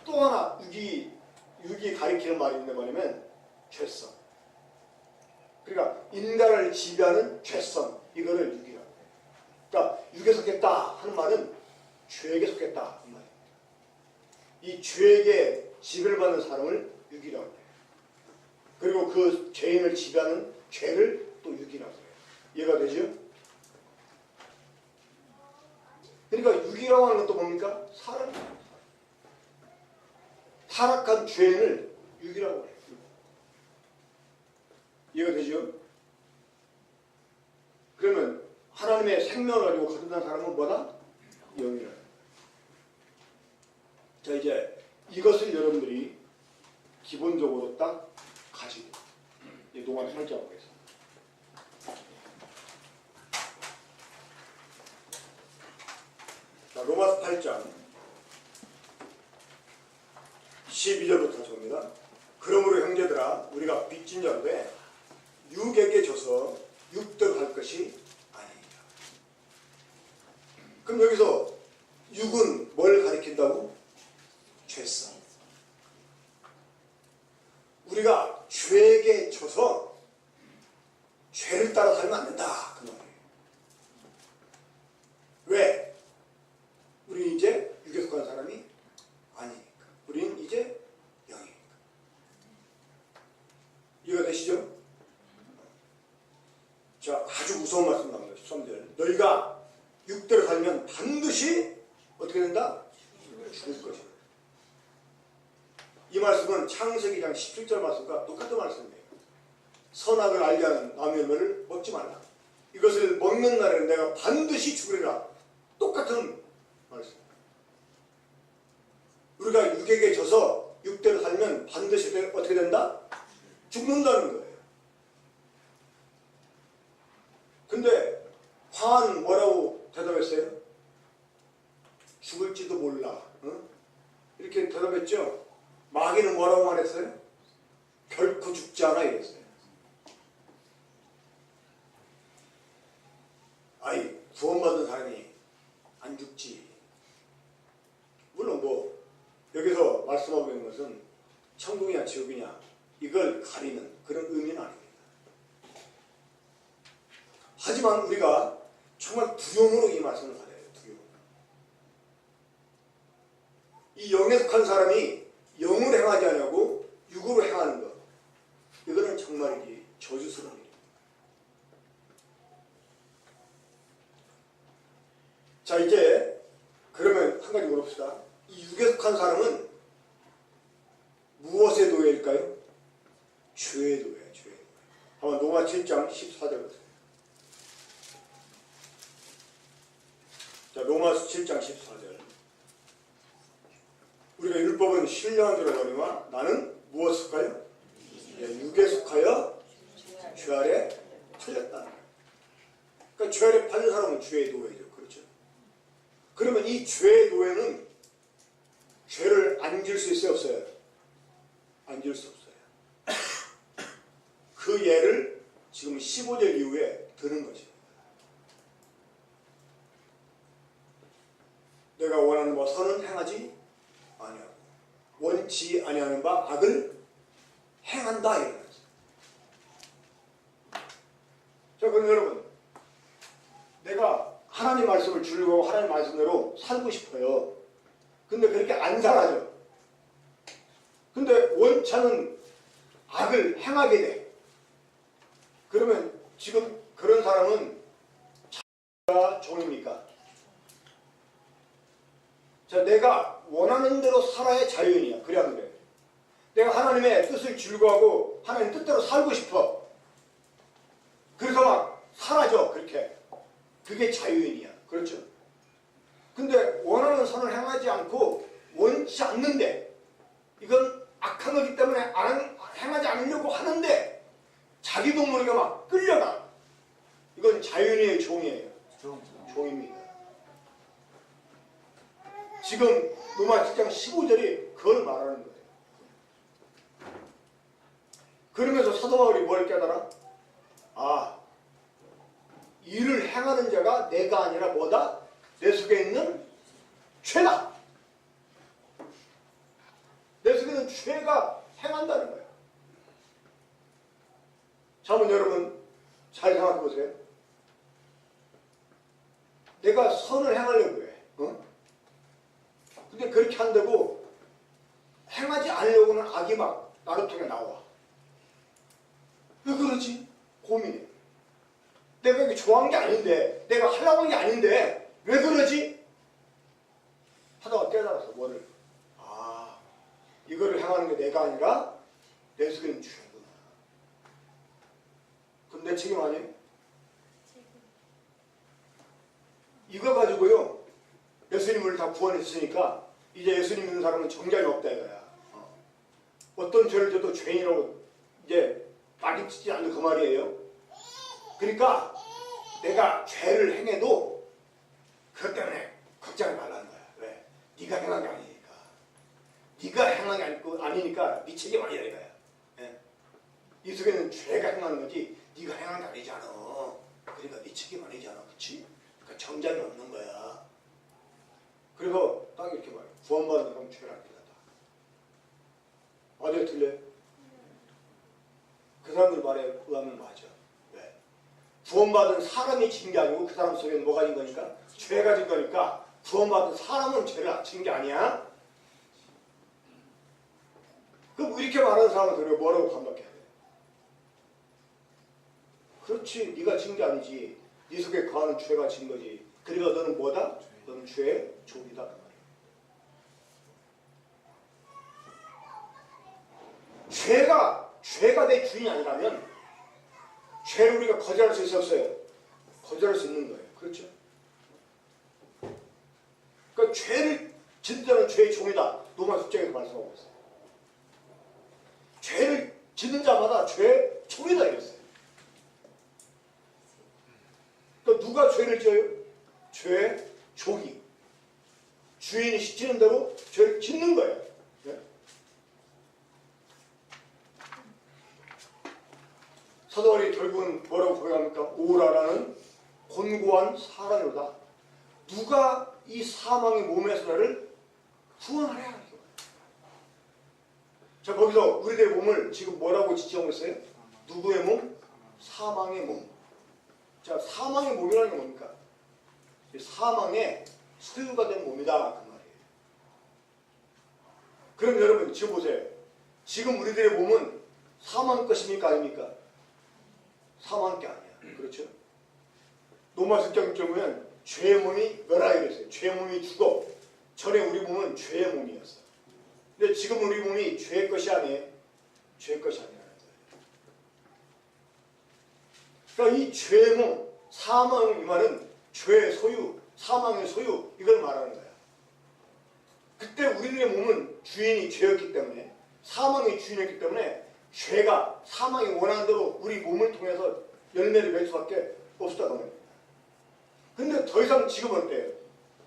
또 하나 육이 가리키는 말이 있는데 뭐냐면 죄성. 그러니까 인간을 지배하는 죄성. 이거를 육이라고 해요. 그러니까 육에 속했다 하는 말은 죄에게 속했다 이 말입니다. 이 죄에게 지배를 받는 사람을 육이라고 해요. 그리고 그 죄인을 지배하는 죄를 또 육이라고 해요. 이해가 되죠? 그러니까 육이라고 하는 것도 뭡니까? 사람입니다. 타락한 죄인을 육이라고 해요. 이해가 되죠? 그러면 하나님의 생명을 가지고 거듭난 사람은 뭐다? 영이라. 자, 이제 이것을 여러분들이 기본적으로 딱 가지고 로마서 8장 보겠습니다. 자, 로마서 8장 12절부터 줍니다. 그러므로 형제들아 우리가 빚진 자인데 육에게 져서 육대로 할 것이 아니니라. 그럼 여기서 육은 뭘 가리킨다고? 죄성. 우리가 죄에게 져서 죄를 따라 살면 안 된다 그 말이에요. 왜? 우리는 이제 육에 속한 사람이 아니니까. 우리는 이제 영이니까. 이해가 되시죠? 자, 아주 무서운 말씀 나옵니다. 13절. 너희가 육대로 살면 반드시 어떻게 된다? 죽을 것이다. 이 말씀은 창세기 2장 17절 말씀과 똑같은 말씀이에요. 선악을 알게 하는 나무의 열매를 먹지 말라. 이것을 먹는 날에는 내가 반드시 죽으리라. 똑같은 말씀입니다. 우리가 육에게 져서 육대로 살면 반드시 어떻게 된다? 죽는다는 거예요. 근데 화는 뭐라고 대답했어요? 죽을지도 몰라. 응? 이렇게 대답했죠? 마귀는 뭐라고 말했어요? 결코 죽지 않아 이랬어요. 아이, 구원받은 사람이 안 죽지. 물론 뭐 여기서 말씀하고 있는 것은 천국이냐 지옥이냐 이걸 가리는 그런 의미는 아닙니다. 하지만 우리가 정말 두려움으로 이 말씀을 받아야 돼요. 두려움. 이 영에 속한 사람이 영으로 행하지 않냐고 육으로 행하는 것. 이거는 정말이지 저주스러운 일입니다. 자, 이제 그러면 한 가지 물어봅시다. 이 육에 속한 사람은 무엇의 노예일까요? 죄의 노예예요. 죄의 노예. 한번 로마 7장 14절 보세요. 자, 로마서 7장 14절. 우리가 율법은 신령한 줄을 알거니와 나는 무엇에 속하여? 육에 속하여 죄 아래 팔렸다. 그러니까 죄 아래 팔린 사람은 죄의 노예죠. 그렇죠? 그러면 이 죄의 노예는 죄를 안 지을 수 있어요? 없어요? 안 지을 수 없어요. 그 예를 지금 15절 이후에 드는 것입니다. 내가 원하는 바 선은 행하지 아니하고 원치 아니하는 바 악을 행한다 이런 거죠. 자, 그럼 여러분, 내가 하나님 말씀을 주려고 하나님 말씀대로 살고 싶어요. 근데 그렇게 안 살아죠. 근데 원차는 악을 행하게 돼. 그러면 지금 그런 사람은 자가 종입니까? 자, 내가 원하는 대로 살아야 자유인이야. 그래 안 그래? 내가 하나님의 뜻을 즐거워하고 하나님 뜻대로 살고 싶어. 그래서 막 사라져. 그렇게. 그게 자유인이야. 그렇죠? 근데 원하는 선을 행하지 않고 원치 않는데 이건 악한 거기 때문에 행하지 않으려고 하는데 자기도 모르게 막 끌려가. 이건 자유인의 종이에요. 종입니다. 지금 로마 7장 15절이 그걸 말하는 거예요. 그러면서 사도 바울이 뭘 깨달아? 아, 일을 행하는 자가 내가 아니라 뭐다? 내 속에 있는 죄다. 내 속에 있는 죄가 행한다는 거예요. 자, 한번 여러분 잘 생각해 보세요. 내가 선을 행하려고 해. 근데 그렇게 한다고 행하지 않으려고는 악이 막 나를 통해 나와. 왜 그러지? 고민해. 내가 이게 좋아하는 게 아닌데, 내가 하려고 한 게 아닌데 왜 그러지? 하다가 깨달았어. 뭐를? 아, 이거를 행하는 게 내가 아니라 내 속에 있는 죄구나. 그럼 내 책임 아니에요? 이거 가지고요, 예수님을 다 구원했으니까 이제 예수님 믿는 사람은 정죄가 없다 이거야. 어떤 죄를 져도 죄인이라고 이제 막이치지 않는 그 말이에요. 그러니까 내가 죄를 행해도 그것 때문에 걱정하지 말라는 거야. 왜? 네가 행한 게 아니니까. 네가 행한 게 아니니까 네 책임 아니라 이거야. 예? 이 속에는 죄가 행하는 거지 네가 행한 게 아니잖아. 그러니까 네 책임 아니잖아. 그치? 그러니까 정죄는 없는 거야. 그래서 딱 이렇게 말해. 구원받은 사람은 죄를 안 지는다. 맞아요? 틀려요? 그 사람들 말에 의하면 맞아. 왜? 구원받은 사람이 진 게 아니고 그 사람 속에는 뭐가 진 거니까? 죄가 진 거니까 구원받은 사람은 죄를 안 진 게 아니야. 그럼 이렇게 말하는 사람은 뭐라고 반박해야 돼? 그렇지. 네가 진 게 아니지. 네 속에 거하는 죄가 진 거지. 그러니까 너는 뭐다? 너는 죄의 종이다. 그 말이야. 죄가 내 주인이 아니라면 죄를 우리가 거절할 수 있었어요. 거절할 수 있는 거예요. 그렇죠? 그러니까 죄를 짓는 자는 죄의 종이다. 로마 10장에서 말씀하고 있어요. 죄를 짓는 자마다 죄의 종이다 이랬어요. 그러니까 누가 죄를 지어요? 죄의 종이. 주인이 시키는 대로 죄를 짓는 거예요. 사도 바울이 결국은 뭐라고 고백합니까? 오라라는 곤고한 사람이로다. 누가 이 사망의 몸에서 나를 구원하랴. 자, 거기서 우리들의 몸을 지금 뭐라고 지정하고 있어요? 누구의 몸? 사망의 몸. 자, 사망의 몸이라는 게 뭡니까? 사망의 소유가 된 몸이다 그 말이에요. 그럼 여러분 지금 보세요. 지금 우리들의 몸은 사망 것입니까 아닙니까? 사망 게 아니야. 그렇죠? 로마서 10장 6절에 죄의 몸이 멸하게 됐어요. 죄의 몸이 죽어. 전에 우리 몸은 죄의 몸이었어. 근데 지금 우리 몸이 죄의 것이 아니에요. 죄의 것이 아니라는 거예요. 그러니까 이 죄의 몸, 사망 이 말은 죄의 소유, 사망의 소유 이걸 말하는 거야. 그때 우리들의 몸은 주인이 죄였기 때문에, 사망의 주인이었기 때문에 죄가 사망이 원하는 대로 우리 몸을 통해서 열매를 맺을 수밖에 없었다고 합니다. 근데 더 이상 지금은 어때요?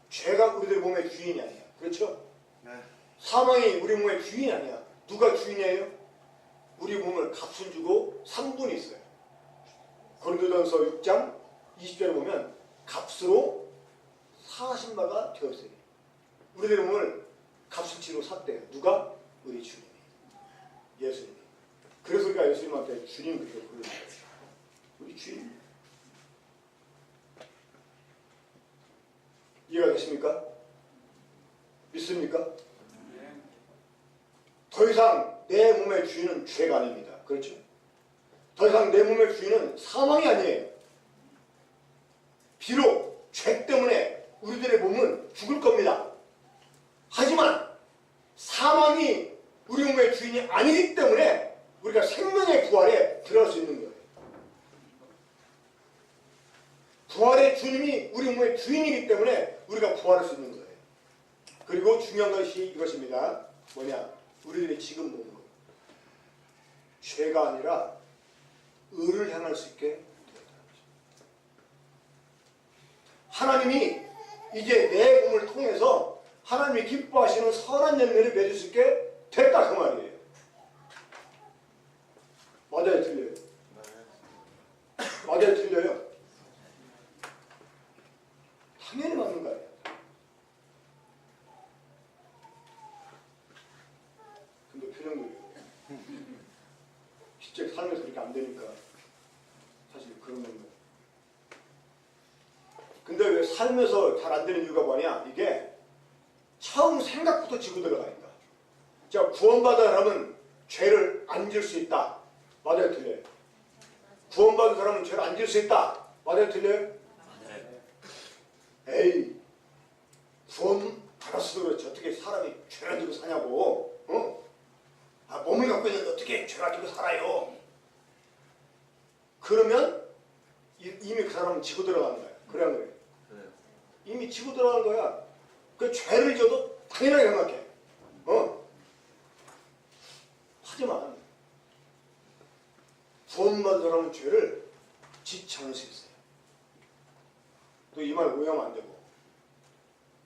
죄가 우리들 몸의 주인이 아니야. 그렇죠? 네. 사망이 우리 몸의 주인이 아니야. 누가 주인이에요? 우리 몸을 값을 주고 산 분이 있어요. 고린도전서 6장 20절에 보면 값으로 사신 바가 되었으니 우리들 몸을 값을 치고 샀대요. 누가? 우리 주님이. 예수님이. 그래서 우리가 예수님한테 주님 그렇게 부르는 거예요. 우리 주님. 이해가 되십니까? 믿습니까? 더 이상 내 몸의 주인은 죄가 아닙니다. 그렇죠? 더 이상 내 몸의 주인은 사망이 아니에요. 비록 죄 때문에 우리들의 몸은 죽을 겁니다. 주인이 아니기 때문에 우리가 생명의 부활에 들어갈 수 있는 거예요. 부활의 주님이 우리 몸의 주인이기 때문에 우리가 부활할 수 있는 거예요. 그리고 중요한 것이 이것입니다. 뭐냐? 우리들의 지금 몸은 죄가 아니라 의를 향할 수 있게 되었다는 것입니다. 하나님이 이제 내 몸을 통해서 하나님이 기뻐하시는 선한 열매를 맺을 수 있게 됐다 그 말이에요. 맞아요, 틀려요? 맞아요, 틀려요? 당연히 맞는 거예요. 근데 표정들이 실제 삶에서 그렇게 안 되니까 사실 그런 겁니다. 근데 왜 삶에서 잘 안 되는 이유가 뭐냐? 이게 처음 생각부터 지고 들어가니까. 자, 구원받은 사람은 죄를 안 지을 수 있다. 맞아요, 틀려요? 구원받은 사람은 죄를 안 지을 수 있다. 맞아요, 틀려요? 에이, 구원 받았어도 그렇지 어떻게 사람이 죄를 지고 사냐고. 어? 아, 몸을 갖고 있는데 어떻게 죄를 지고 살아요? 그러면 이미 그 사람은 지고 들어가는 거야. 그래 안 그래? 이미 지고 들어가는 거야. 그 죄를 져도 당연하게 생각해. 하지만 구원받은 사람은 죄를 짓지 않을 수 있어요. 또 이 말 오해하면 안 되고,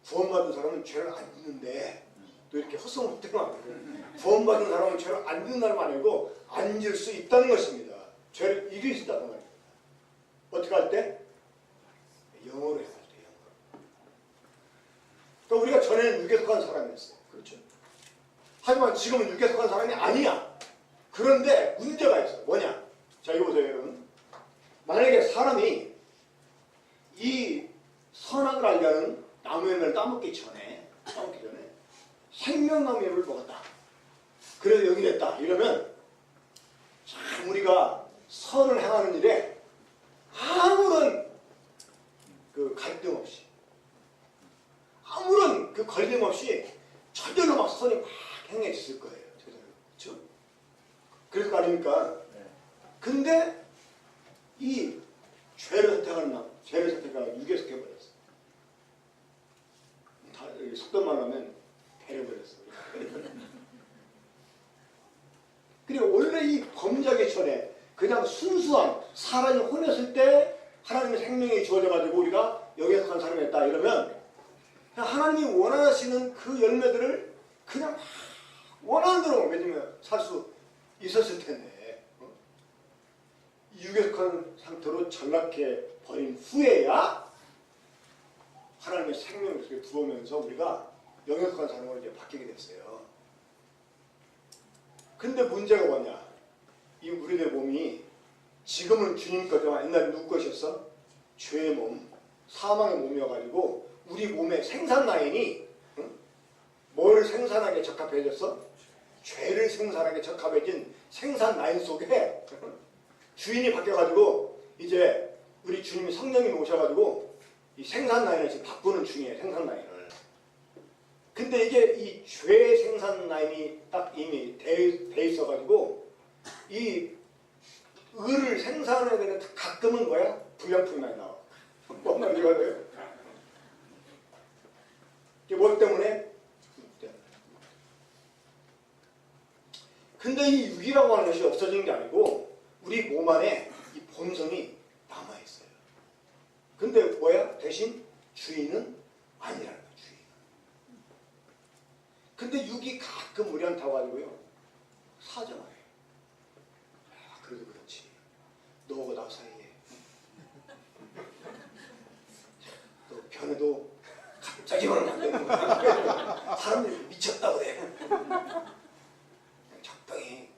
구원받은 사람은 죄를 안 짓는데 또 이렇게 헛소문대면 안 되고, 구원받은 사람은 죄를 안 짓는 사람 아니고 안 질 수 있다는 것입니다. 죄를 이길 수 있다는 말입니다. 어떻게 할 때? 영어로 해야 돼. 영어로. 또 우리가 전에는 육에 속한 사람이었어요. 그렇죠? 하지만 지금은 육에 속한 사람이 아니야. 그런데 문제가 있어. 뭐냐? 자, 이거 보세요, 여러분. 만약에 사람이 이 선악을 알려는 나무의 열매를 따먹기 전에 생명나무 열매를 먹었다. 그래서 여기 됐다. 이러면 참 우리가 선을 행하는 일에 아무런 그 갈등 없이, 아무런 그 걸림 없이 저절로 막 선이 막 행해졌을 거예요. 저절로. 그렇죠? 그래서 아닙니까? 근데 이 죄를 선택하는 남, 죄를 선택하는 육에 속해버렸어. 다 속된 말로 하면 배려버렸어. 그리고 원래 이 범죄하기 전에 그냥 순수한 사람이 혼했을 때 하나님의 생명이 주어져가지고 우리가 여기에 속한 사람이 됐다 이러면 하나님이 원하시는 그 열매들을 그냥 막 원하는 대로 맺으며 살 수 있었을 텐데, 육에 속한 상태로 전락해 버린 후에야 하나님의 생명을 속에 들어오면서 우리가 영에 속한 사람으로 이제 바뀌게 됐어요. 근데 문제가 뭐냐? 이 우리들의 몸이 지금은 주님 거지만 옛날에 누구 것이었어? 죄의 몸, 사망의 몸이어가지고 우리 몸의 생산 라인이 뭐를 생산하게 적합해졌어? 죄를 생산하게 적합해진 생산 라인 속에 주인이 바뀌어가지고 이제 우리 주님이 성령님이 오셔가지고 이 생산 라인을 지금 바꾸는 중이에요. 생산 라인을. 근데 이게 이 죄의 생산 라인이 딱 이미 돼 있어가지고 이 의를 생산해야 되는 가끔은 뭐야? 불량품이 많이 나와. 뭔 말인지 알아요? 이게 뭐 때문에? 근데 이 육이라고 하는 것이 없어진 게 아니고 우리 몸 안에 이 본성이 남아있어요. 근데 뭐야? 대신 주인은 아니라는 거야. 주인. 근데 육이 가끔 우리한테 와가지고요 사정을 해요. 아, 그래도 그렇지. 너하고 나 사이에 너 변해도 갑자기만은 안 되는 거야. 사람들이 미쳤다 그래. 적당히,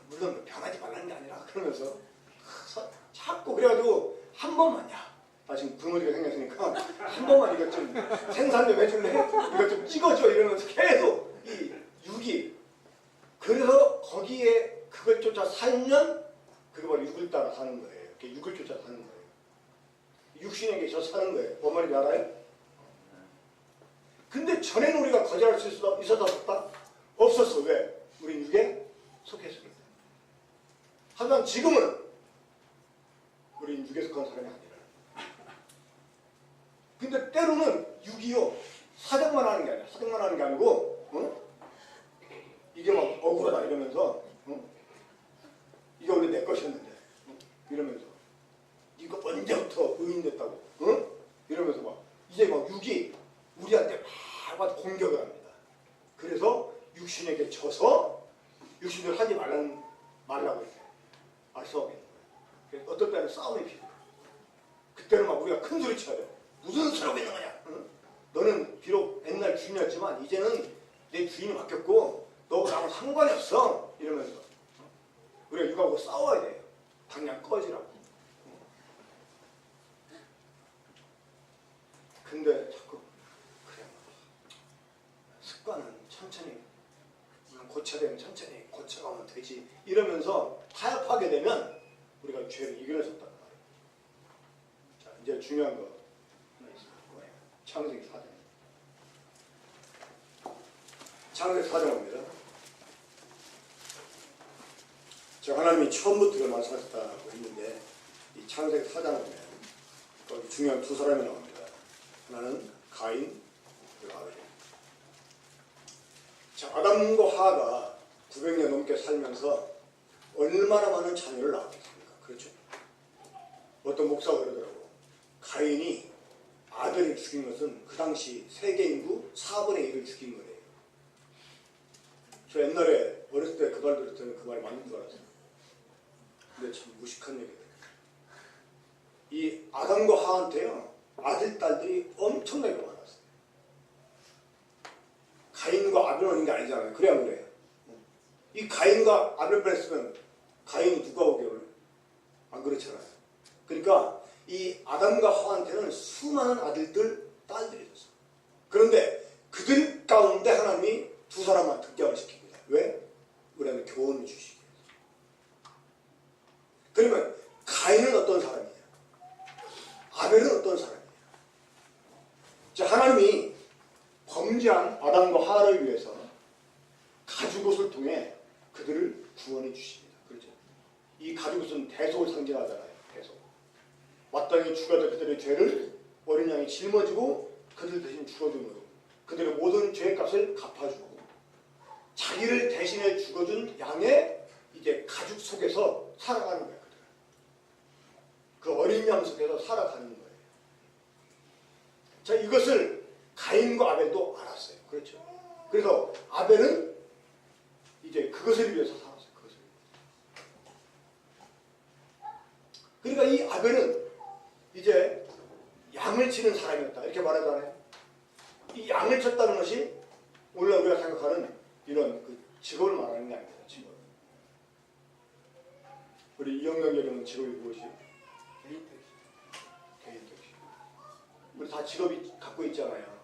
물론 변하지 말라는 게 아니라 그러면서 자꾸 그래가지고 한 번만야. 나 지금 굶어지게 생겼으니까 한 번만 이거 좀 생산 좀 해줄래? 이거 좀 찍어줘 이러면서 계속 이 육이, 그래서 거기에 그걸 쫓아 살면 그게 바로 육을 따라 사는 거예요. 이렇게 육을 쫓아 사는 거예요. 육신에게 저 사는 거예요. 뭔 말인지 알아요? 근데 전에는 우리가 거절할 수 있었다? 없었어. 왜? 우리 육에 지금은 우린 육에 속한 사람이 아니라. 근데 때로는 육이요 사정만 하는 게 아니야. 사정만 하는 게 아니고 이게 막 억울하다 이러면서 이게 원래 내 것이었는데 이러면서 이거 언제부터 의인됐다고 이러면서 막 이제 막 육이 우리한테 막 공격을 합니다. 그래서 육신에게 져서 육신을 하지 말라고 이렇게 싸우게 되는 거예요. 그래서 어떨 때는 싸움이 필요해요. 그때는 막 우리가 큰 소리 쳐야 돼요. 무슨 소리하고 있는 거냐? 너는 비록 옛날 주인이었지만 이제는 내 주인이 바뀌었고 너하고 나하고 상관이 없어. 이러면서 우리가 육하고 싸워야 돼요. 당장 꺼지라고. 근데 자꾸 그래 습관은 천천히 고쳐야 되면 천천히 고쳐가면 되지 이러면서 타협하게 되면 우리가 죄를 이겨낼 수 없다는 말이에요. 자 이제 중요한 거 하나 있습니다. 뭐예요? 창세기 4장. 창세기 4장입니다. 자 하나님이 처음부터 말씀하셨다고 했는데 이 창세기 4장에 보면 거기 중요한 두 사람이 나옵니다. 하나는 가인, 그리고 아벨. 자, 아담과 하와가 900년 넘게 살면서 얼마나 많은 자녀를 낳았겠습니까? 그렇죠? 어떤 목사가 그러더라고. 가인이 아벨을 죽인 것은 그 당시 세계 인구 4분의 1을 죽인 거래요. 저 옛날에 어렸을 때 그 말 들을 때는 그 말이 맞는 줄 알았어요. 근데 참 무식한 얘기예요. 이 아담과 하와한테요. 아들, 딸들이 엄청나게 많았어요. 가인과 아벨 오는 게 아니잖아요. 그래 안 그래요? 이 가인과 아벨 뺐으면 가인이 누가 오게요? 안 그렇잖아요. 그러니까 이 아담과 하와한테는 수많은 아들들, 딸들이 있었어요. 그런데 그들 가운데 하나님이 두 사람만 득장을 시킵니다. 왜? 우리한테 교훈을 주시기 위해서. 그러면 가인은 어떤 사람이냐? 아벨은 어떤 사람이냐? 자, 하나님이 범죄한 아담과 하와를 위해서 가죽옷을 통해 그들을 구원해 주십니다. 그렇죠? 이 가죽옷은 대속을 상징하잖아요. 대속. 마땅히 죽어야 그들의 죄를 어린 양이 짊어지고 그들 대신 죽어줌으로 그들의 모든 죄값을 갚아주고 자기를 대신해 죽어준 양의 이제 가죽 속에서 살아가는 거예요. 그들은. 그 어린 양 속에서 살아가는 거예요. 자, 이것을 가인과 아벨도 알았어요. 그렇죠? 그래서 아벨은 이제 그것을 위해서 살았어요. 그것을. 그러니까 이 아벨은 이제 양을 치는 사람이었다. 이렇게 말하잖아요. 이 양을 쳤다는 것이 오늘 우리가 생각하는 이런 그 직업을 말하는 게 아닙니다. 직업. 우리 이영명 여러분 직업이 무엇이에요? 개인 택시. 우리 다 직업이 갖고 있잖아요.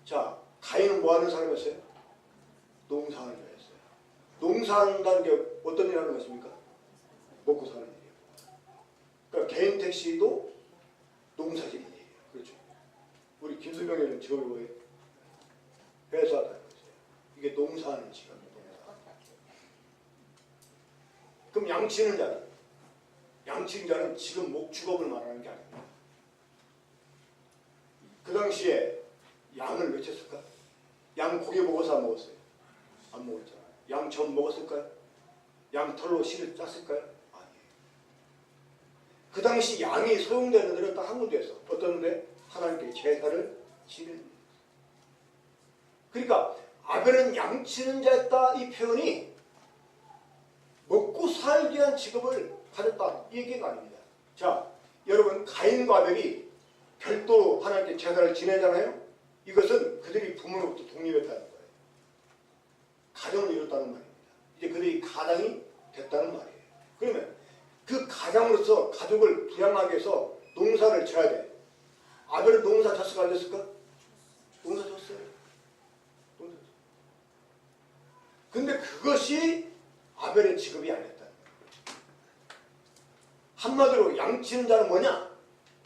자, 가인은 뭐 하는 사람이었어요? 농사하는 자였어요. 농사한다는 게 어떤 일 하는 것입니까? 먹고 사는 일이에요. 그러니까 개인 택시도 농사짓는 일이에요. 그렇죠? 우리 김수명이는 직업이 뭐예요? 회사하다는 거죠. 이게 농사하는 직업이에요. 농사. 그럼 양치는 자는? 양치는 자는 지금 목축업을 말하는 게 아닙니다. 그 당시에 양을 왜 쳤을까? 양 고기 먹어서 안 먹었어요? 안 먹었잖아요. 양 전 먹었을까요? 양 털로 실을 짰을까요? 아니에요. 그 당시 양이 소용되는 데는 딱 한 군데였어. 어떤 데? 하나님께 제사를 지내는. 그러니까 아벨은 양치는 자였다 이 표현이 먹고 살기 위한 직업을 가졌다 이 얘기가 아닙니다. 자, 여러분 가인과 아벨이 별도로 하나님께 제사를 지내잖아요. 이것은 그들이 부모로부터 독립했다는 거예요. 가정을 이뤘다는 말입니다. 이제 그들이 가장이 됐다는 말이에요. 그러면 그 가장으로서 가족을 부양하기 위해서 농사를 져야 돼. 아벨은 농사 졌을까 안 졌을까? 농사 졌어요. 농사 졌어요. 근데 그것이 아벨의 직업이 아니었다는 거예요. 한마디로 양치는 자는 뭐냐?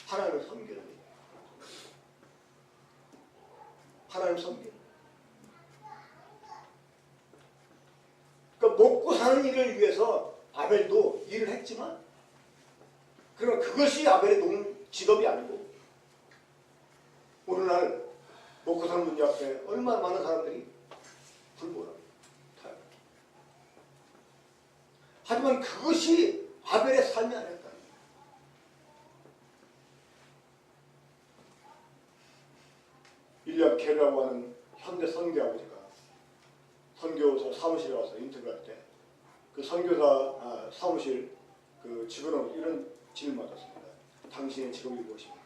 하나님을 섬기는 거예요. 하나님 섬기는 거예요. 그러니까 먹고 사는 일을 위해서 아벨도 일을 했지만 그러나 그것이 아벨의 직업이 아니고 오늘날 먹고 사는 문제 앞에 얼마나 많은 사람들이 불보라. 하지만 그것이 아벨의 삶이 아니었다. 윌리엄 캐리라고 하는 현대 선교 아버지가 선교사 사무실에 와서 인터뷰할 때 그 선교사 사무실 그 직원으로 이런 질문을 받았습니다. 당신의 직업이 무엇입니까?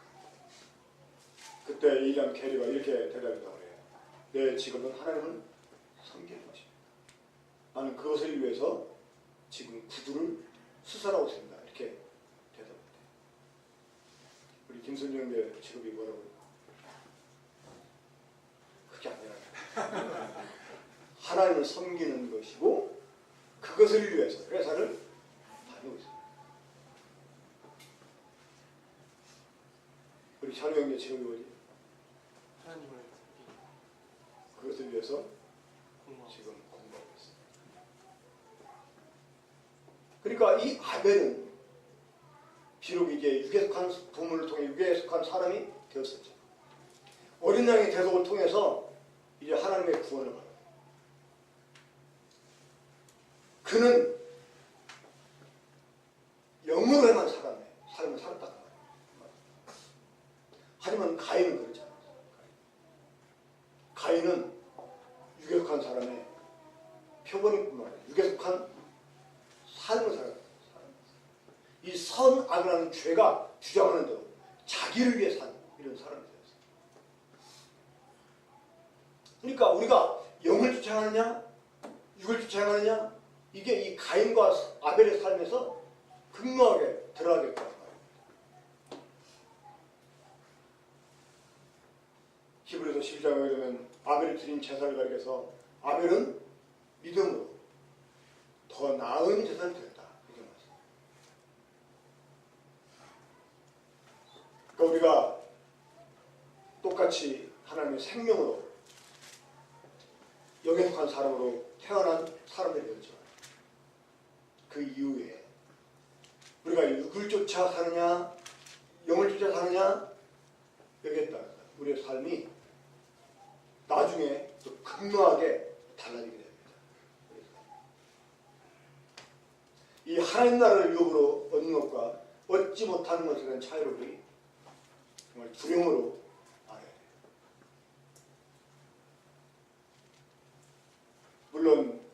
그때 윌리엄 캐리가 이렇게 대답했다고 해요. 내 직업은 하나님을 섬기는 것입니다. 나는 그것을 위해서 지금 구두를 수선하고 있습니다. 이렇게 대답했대요. 우리 김선영의 직업이 뭐라고요? 그게 아니라 하나님을 섬기는 것이고 그것을 위해서 회사를 다니고 있습니다. 우리 찬우 형의 직업이 뭐지? 하나님을 그것을 위해서 공부하고 지금 공부하고 있습니다. 그러니까 이 아벨은 비록 이제 육에 속한 부모를 통해 육에 속한 사람이 되었었죠. 어린 양의 대속을 통해서 이제 하나님의 구원을 받아요. 그는 영으로만 삶을 살았다. 하지만 가인은 그렇지 않았어요. 가인은 육에 속한 사람의 표본일 뿐만 아니라 육에 속한 삶을 살았다. 이 선악이라는 죄가 주장하는 대로 자기를 위해 산 이런 사람이 되었어요. 그러니까 우리가 영을 쫓아가느냐 육을 쫓아가느냐 이게 이 가인과 아벨의 삶에서 극명하게 드러나겠다. 히브리서 12장에 보면 아벨이 드린 제사를 가리켜서 아벨은 믿음으로 더 나은 제사를 드렸다. 이렇게 말했습니다. 그러니까 우리가 똑같이 하나님의 생명으로 영에 속한 사람으로 태어난 사람들이 되었죠. 그 이후에 우리가 육을 쫓아 사느냐 영을 쫓아 사느냐 여기에 따라서 우리의 삶이 나중에 또 극명하게 달라지게 됩니다. 이 하나님 나라를 유업으로 얻는 것과 얻지 못하는 것에 대한 차이를 우리 정말 두려움으로 알아야 돼요. 물론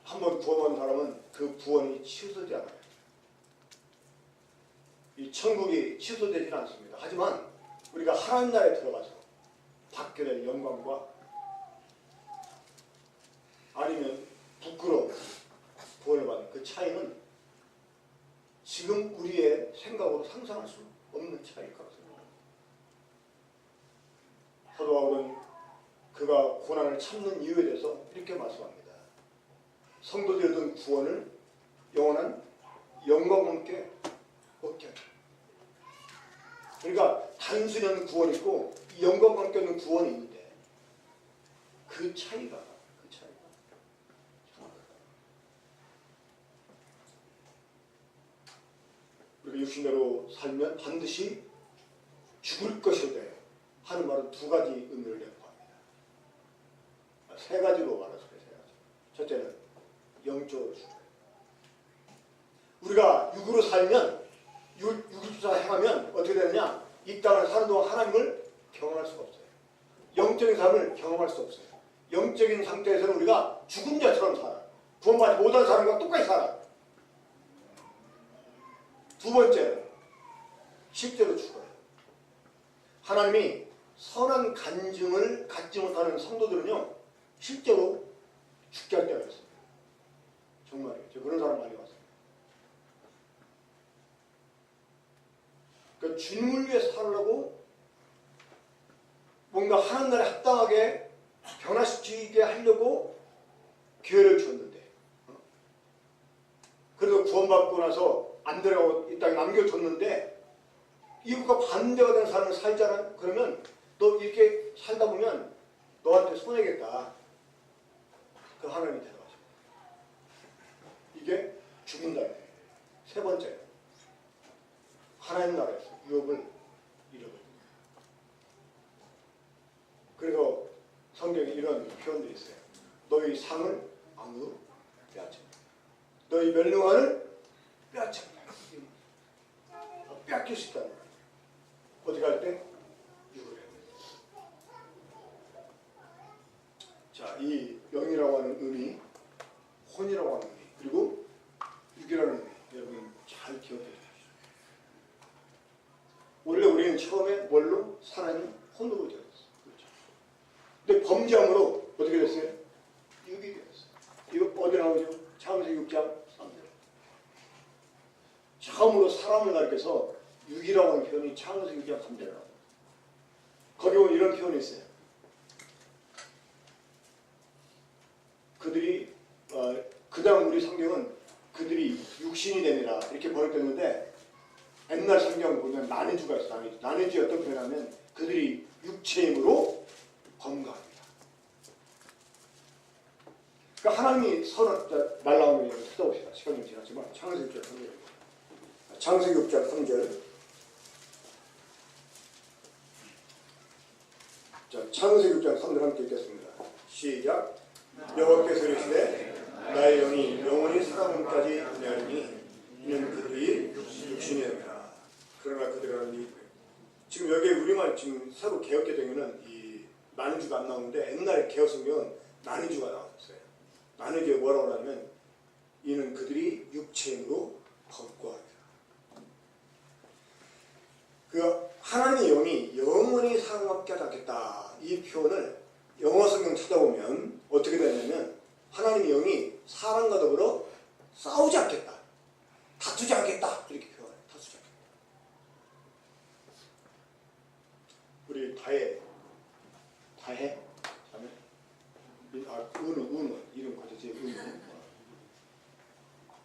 한번 구원받은 사람은 그 구원이 취소되지 않아요. 이 천국이 취소되지는 않습니다. 하지만 우리가 하나님 나라에 들어가서 받게 될 영광과 아니면 부끄러움, 구원을 받는 그 차이는 지금 우리의 생각으로 상상할 수 없는 차이일 것 같습니다. 사도 바울은 그가 고난을 참는 이유에 대해서 이렇게 말씀합니다. 성도들이 얻은 구원을 영원한 영광과 함께 얻게 합니다. 그러니까 단순히 하는 구원이 있고 영광과 함께 얻는 구원이 있는데 그 차이가 우리가 육신대로 살면 반드시 죽을 것이되 하는 말은 두 가지 의미를 내포합니다. 세 가지로 말해서 세 가지. 첫째는 영적으로 죽어요. 우리가 육으로 살면 육을 쫓아 행하면 어떻게 되느냐? 이 땅을 사는 동안 하나님을 경험할 수가 없어요. 영적인 삶을 경험할 수 없어요. 영적인 상태에서는 우리가 죽은 자처럼 살아. 구원받지 못한 사람과 똑같이 살아. 두 번째, 실제로 죽어요. 하나님이 선한 간증을 갖지 못하는 성도들은요, 실제로 죽게 할 때가 있습니다. 정말이에요. 저 그런 사람 많이 봤어요. 그러니까 주님을 위해 살려고 뭔가 하나님 나라에 합당하게 변화시키게 하려고 기회를 줬는데, 그래도 구원받고 나서 안 들어가고 이 땅에 남겨뒀는데 이것과 반대가 되는 삶을 살자는 그러면 너 이렇게 살다 보면 너한테 손해겠다. 그 하나님이 데려가죠. 이게 죽인다. 표현들이 있어요. 너희 상을 아무도 빼앗지 너희 멸류관을 빼앗지 뺏길 수 있다는 거예요. 어디 갈 때? 육을 해요. 자, 이 영이라고 하는 의미, 혼이라고 하는 의미, 그리고 육이라는 의미, 여러분 잘 기억해 주십시오. 원래 우리는 처음에 뭘로? 사람이 혼으로 되었어요. 그렇죠. 근데 범죄함으로 어떻게 됐어요? 육이 되었어요. 이거 어디 나오죠? 창세기 6장 3절. 처음으로 사람을 가리켜서 육이라고 하는 표현이 창세기 6장 3절에 나와요. 거기 보면 이런 표현이 있어요. 그들이 그 다음 우리 성경은 그들이 육신이 되니라 이렇게 번역됐는데 옛날 성경 보면 난해주가 있어요. 난해주 어떤 표현하면 그들이 육체임으로 범가합니다. 그러니까 하나님이 서로 말 나오는 얘기를 찾아봅시다. 시간이 좀 지났지만 창세기 6장 3절. 창세기 6장 3절. 자, 창세기 6장 3절 함께 읽겠습니다. 시작. 여호와께서 이르시되 나의 영이 영원히 사람까지 내리니 이는 그들이 육신이 되리라. 그러나 그들은 이 지금 여기 우리만 지금 새로 개혁 개정에는 이 난해주가 안 나오는데 옛날에 개혁 성경은 난해주가 나왔어요. 난해주에 뭐라고 하냐면 이는 그들이 육체임으로 범고하리라. 그 하나님의 영이 영원히 사람과 깨닫지 않겠다. 이 표현을 영어 성경 찾아보면 어떻게 되냐면 하나님의 영이 사람과 더불어 싸우지 않겠다. 다투지 않겠다. 이렇게 표현해요. 다투지 않겠다. 우리 다혜 자매? 은우 이름 거저지 은우.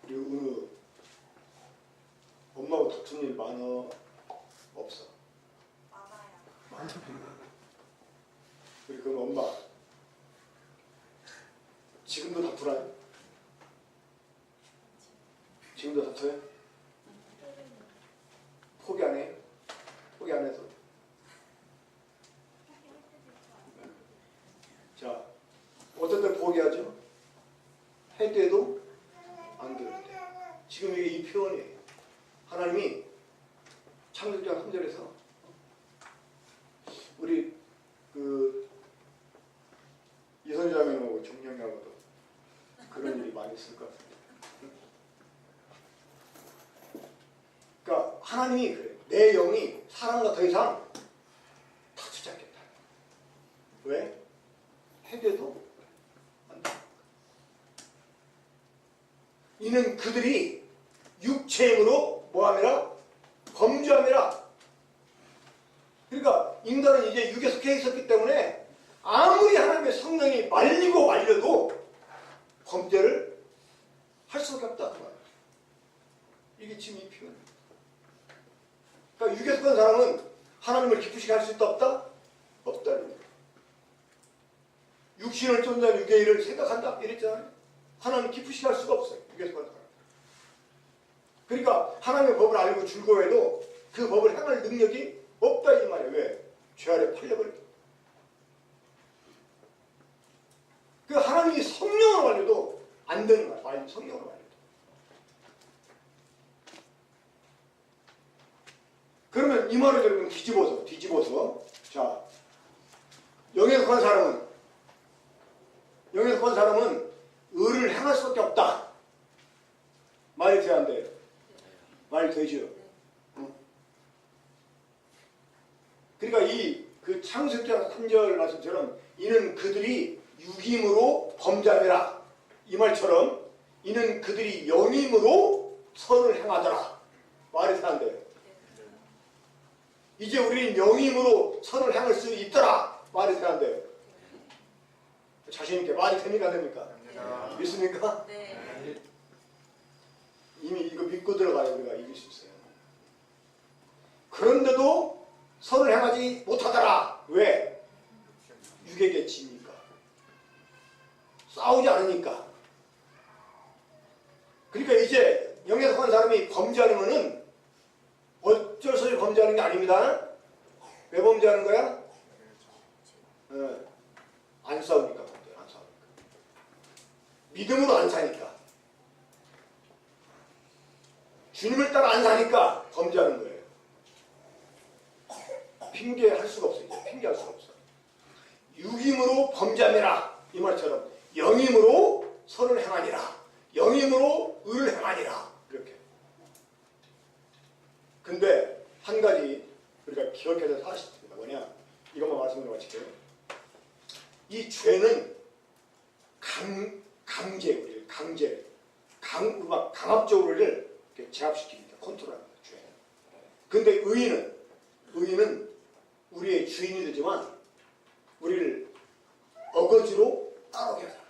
그리고 은우 엄마하고 다툰 일 많어? 없어? 많아요. 우리 그럼 엄마 지금도 다투나요? 지금도 다투요? 포기 안 해요? 포기 안 해서? 자, 어떤 때 포기하죠? 할 때도 안 되는데 지금 이게 이 표현이에요. 하나님이 창세기장 3절에서 우리 이선자매하고 정령하고도 그런 일이 많이 있을 것 같습니다. 그러니까 하나님이 그래요. 내 영이 사람과 더 이상 다투지 않겠다. 왜? 해대도 안 돼. 이는 그들이 육체임으로 뭐함이라? 범죄함이라. 그러니까 인간은 이제 육에 속해 있었기 때문에 아무리 하나님의 성령이 말리고 말려도 범죄를 할 수밖에 없다. 이게 지금 이 표현입니다. 그러니까 육에 속한 사람은 하나님을 기쁘시게 할 수 있다 없다? 없다는 거예요. 육신을 쫓는 육의 일을 생각한다 이랬잖아요. 하나님 기쁘시게 할 수가 없어요. 육에 속한 사람. 그러니까 하나님의 법을 알고 즐거워해도 그 법을 행할 능력이 없다 이 말이에요. 왜? 죄 아래 팔려버렸다. 그 하나님이 성령으로 말려도 안 되는 거야. 아니 성령으로 말려도. 그러면 이 말을 여러분 뒤집어서 자 영에 속한 사람은 의를 행할 수밖에 없다. 말이 돼야 안 돼요? 말이 되죠? 응? 그러니까 그 창세기장 3절 말씀처럼 이는 그들이 육임으로 범죄하더라. 이 말처럼 이는 그들이 영임으로 선을 행하더라. 말이 돼야 안 돼요? 이제 우리는 영임으로 선을 행할 수 있더라. 말이 돼야 안 돼요? 자신있게 말이 됩니까 안 됩니까? 네. 믿습니까? 네. 이미 이거 믿고 들어가야 우리가 이길 수 있어요. 그런데도 선을 행하지 못하더라. 왜? 육에게 지니까. 싸우지 않으니까. 그러니까 이제 영에 속한 사람이 범죄하는 어쩔 수 없이 범죄하는 게 아닙니다. 왜 범죄하는 거야? 안 싸우니까 범죄. 믿음으로 안 사니까. 주님을 따라 안 사니까 범죄하는 거예요. 핑계할 수가 없어요. 이제 핑계할 수가 없어. 육임으로 범죄함이라 이 말처럼 영임으로 선을 행하니라. 영임으로 의를 행하니라. 이렇게. 근데 한 가지 우리가 기억해서 사실입니다. 뭐냐? 이것만 말씀드리고 마칠게요. 이 죄는 강제, 우리가 강압적으로 우리를 제압시킵니다. 컨트롤합니다. 죄. 근데 의인은 우리의 주인이 되지만 우리를 어거지로 따르게 하잖아요.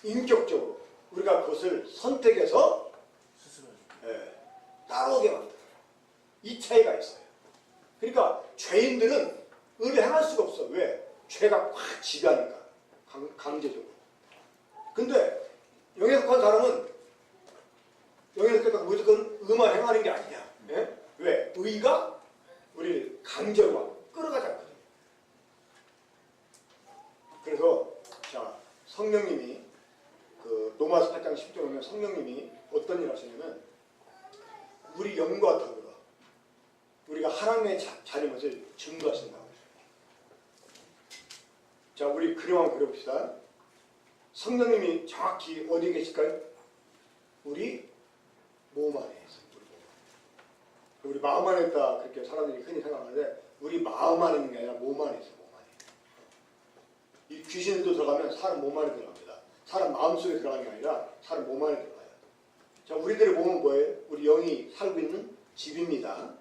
인격적으로 우리가 그것을 선택해서 따라오게 만들어요. 이 차이가 있어요. 그러니까 죄인들은 의를 행할 수가 없어. 왜? 죄가 확 지배하니까. 강제적으로. 근데 영에 속한 사람은 영에 속한 무조건 의만 행하는 게 아니냐. 예? 왜? 의가 우리를 강제로 끌어가지 않거든요. 그래서 자 성령님이 그 로마서 8장 10절 보면 성령님이 어떤 일을 하시냐면 우리 영과 더불어 우리가 하나님의 자리인 것을 증거하신다고 해요. 자 우리 그림 한번 그려봅시다. 성령님이 정확히 어디 계실까요? 우리 몸 안에 있어요. 우리 마음 안에 있다 그렇게 사람들이 흔히 생각하는데 우리 마음 안에 있는 게 아니라 몸 안에 있어요. 몸 안에. 이 귀신들도 들어가면 사람 몸 안에 들어갑니다. 사람 마음속에 들어가는 게 아니라 사람 몸 안에 들어가요. 자 우리들의 몸은 뭐예요? 우리 영이 살고 있는 집입니다.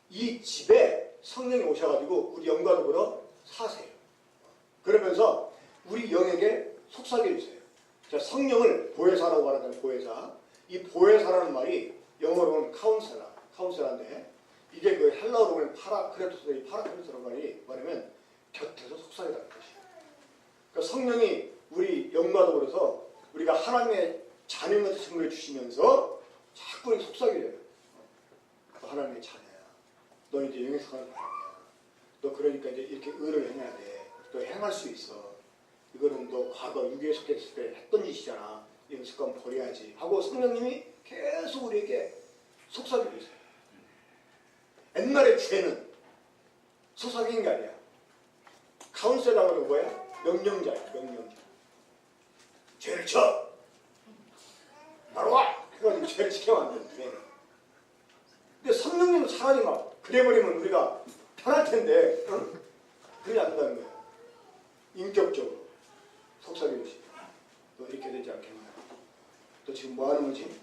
이 집에 성령이 오셔가지고 우리 영과 더불어 사세요. 그러면서 우리 영에게 속삭여 주세요. 자 성령을 보혜사라고 말하잖아요. 보혜사. 이 보혜사라는 말이 영어로는 카운셀러인데 이게 그 헬라어로 보면 파라크레토스의 파라크레토스라는 말이 뭐냐면 곁에서 속삭이라는 것이에요. 그러니까 성령이 우리 영과 더불어서 우리가 하나님의 자녀의 증거를 주시면서 자꾸 속삭여요. 하나님의 자녀야. 너 이제 영에 속하는 사람이야. 너 그러니까 이제 이렇게 의를 행해야 돼. 너 행할 수 있어. 이거는 너 과거 육에 속했을 때 했던 짓이잖아. 이런 습관 버려야지. 하고 성령님이 계속 우리에게 속삭이고 있어요. 옛날에 죄는 속삭이는 게 아니야. 카운셀러라고 하는 거야? 명령자야. 명령자. 죄를 쳐! 바로 와! 그래가지고 죄를 지켜면 안 되는데. 근데 성령님은 차라리 막 그래버리면 우리가 편할 텐데 응? 그게 안 된다는 거야. 인격적으로 속삭이듯이 너 이렇게 되지 않겠냐. 너 지금 뭐 하는 거지?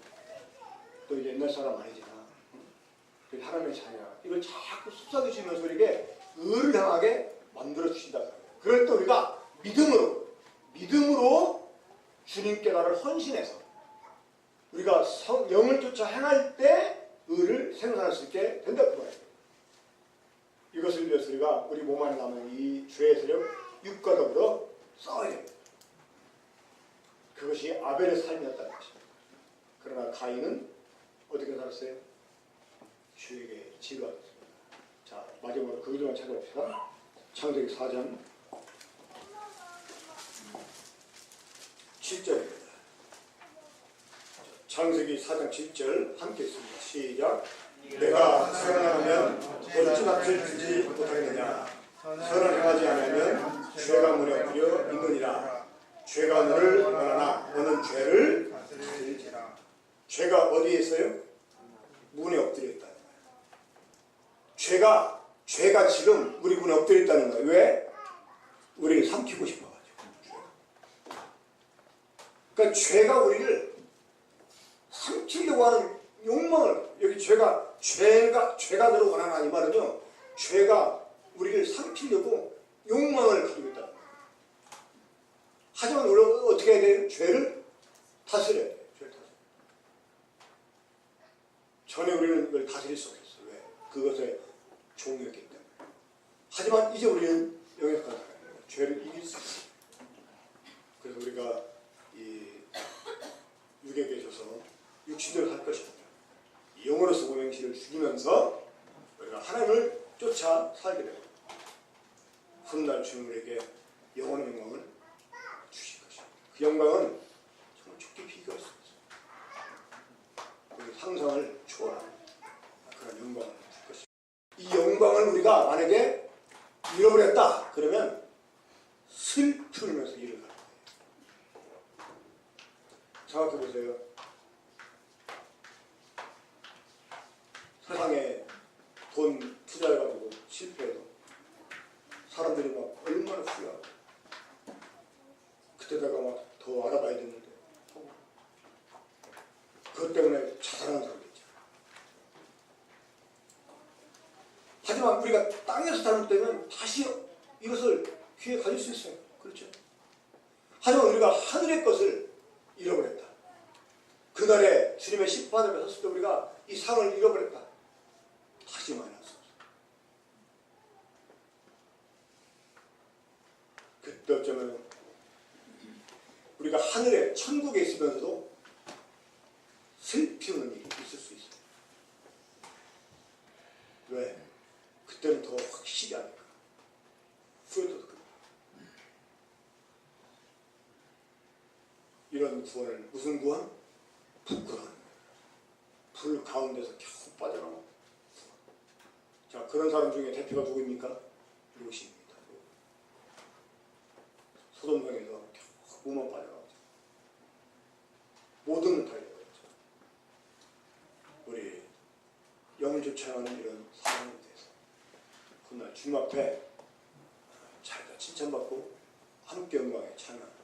너 이제 옛날 사람 아니잖아. 응? 하나님의 자녀야. 이걸 자꾸 속삭여 주면서 우리에게 의를 향하게 만들어 주신다. 그럴 때 우리가 믿음으로 주님께 나를 헌신해서 우리가 영을 쫓아 행할 때 의를 생산할 수 있게 된다 그 말이에요. 이것을 위해서 우리가 우리 몸 안에 남은 이 죄의 세력 육과 더불어 싸워야 됩니다. 그것이 아벨의 삶이었다는 것입니다. 그러나 가인은 어떻게 살았어요? 주에게 지루하였습니다. 자 마지막으로 그 기도만 찾아봅시다. 창세기 4장 7절입니다. 창세기 4장 7절 함께 읽습니다. 시작. 내가 선을 하면 어찌 주지 못하겠느냐. 선을 행하지 않으면 죄가 문에 엎드려 있느니라. 죄가 너를 원하나 너는 죄를 다스릴지라. 죄가 어디에 있어요? 문에 엎드려 있다는 거예요. 죄가 지금 우리 문에 엎드려 있다는 거예요. 왜? 우리를 삼키고 싶어가지고. 그러니까 죄가 우리를 삼키려고 하는 욕망을, 여기 죄가 너를 원하나 이 말은요, 죄가 우리를 삼키려고 욕망을 가지고 있다는 거예요. 하지만 우리는 어떻게 해야 돼요? 죄를 다스려야 돼요. 죄를 다스려야 돼요. 전에 우리는 이걸 다스릴 수 없었어요. 왜? 그것에 종이었기 때문에. 하지만 이제 우리는 영역한 사람이에요. 죄를 이길 수 있어요. 그래서 우리가 이 육에 계셔서 육신대로 할 것입니다. 영으로서 오행시를 죽이면서 우리가 하나님을 쫓아 살게 됩니다. 훗날 주님 우리에게 영원한 영광을 주실 것입니다. 그 영광은 정말 죽기 비교할 수 없어요. 우리 상상을 초월하는 그런 영광을 줄 것입니다. 이 영광을 우리가 만약에 잃어버렸다 그러면 슬프면서 일을 갈 거예요. 생각해 보세요. 세상에 돈 투자해가지고 실패해도 사람들이 막 얼마나 후회하고 그때다가 막 더 알아봐야 되는데 그것 때문에 자살하는 사람도 있잖아요. 하지만 우리가 땅에서 잘못되면 다시 이것을 기회 가질 수 있어요. 그렇죠? 하지만 우리가 하늘의 것을 잃어버렸다. 그날에 주님의 심판 앞에 섰을 때 우리가 이 상을 잃어버렸다. 다시 만날 수 없어요. 그때 어쩌면 우리가 하늘에 천국에 있으면서도 슬피우는 일이 있을 수 있어요. 왜? 그때는 더 확실히 하니까. 후회도 더 크고. 이런 구원을 무슨 구원? 부끄러운 불 가운데서 겨우 빠져나온 자, 그런 사람 중에 대표가 누구입니까? 롯입니다. 소돔성에서 겨우 몸만 빠져나오죠. 모든 다 잃어버렸죠. 우리 영을 좋지 않은 이런 사람에 대해서 그날 주님 앞에 잘 칭찬받고 함께 영광에 참여하는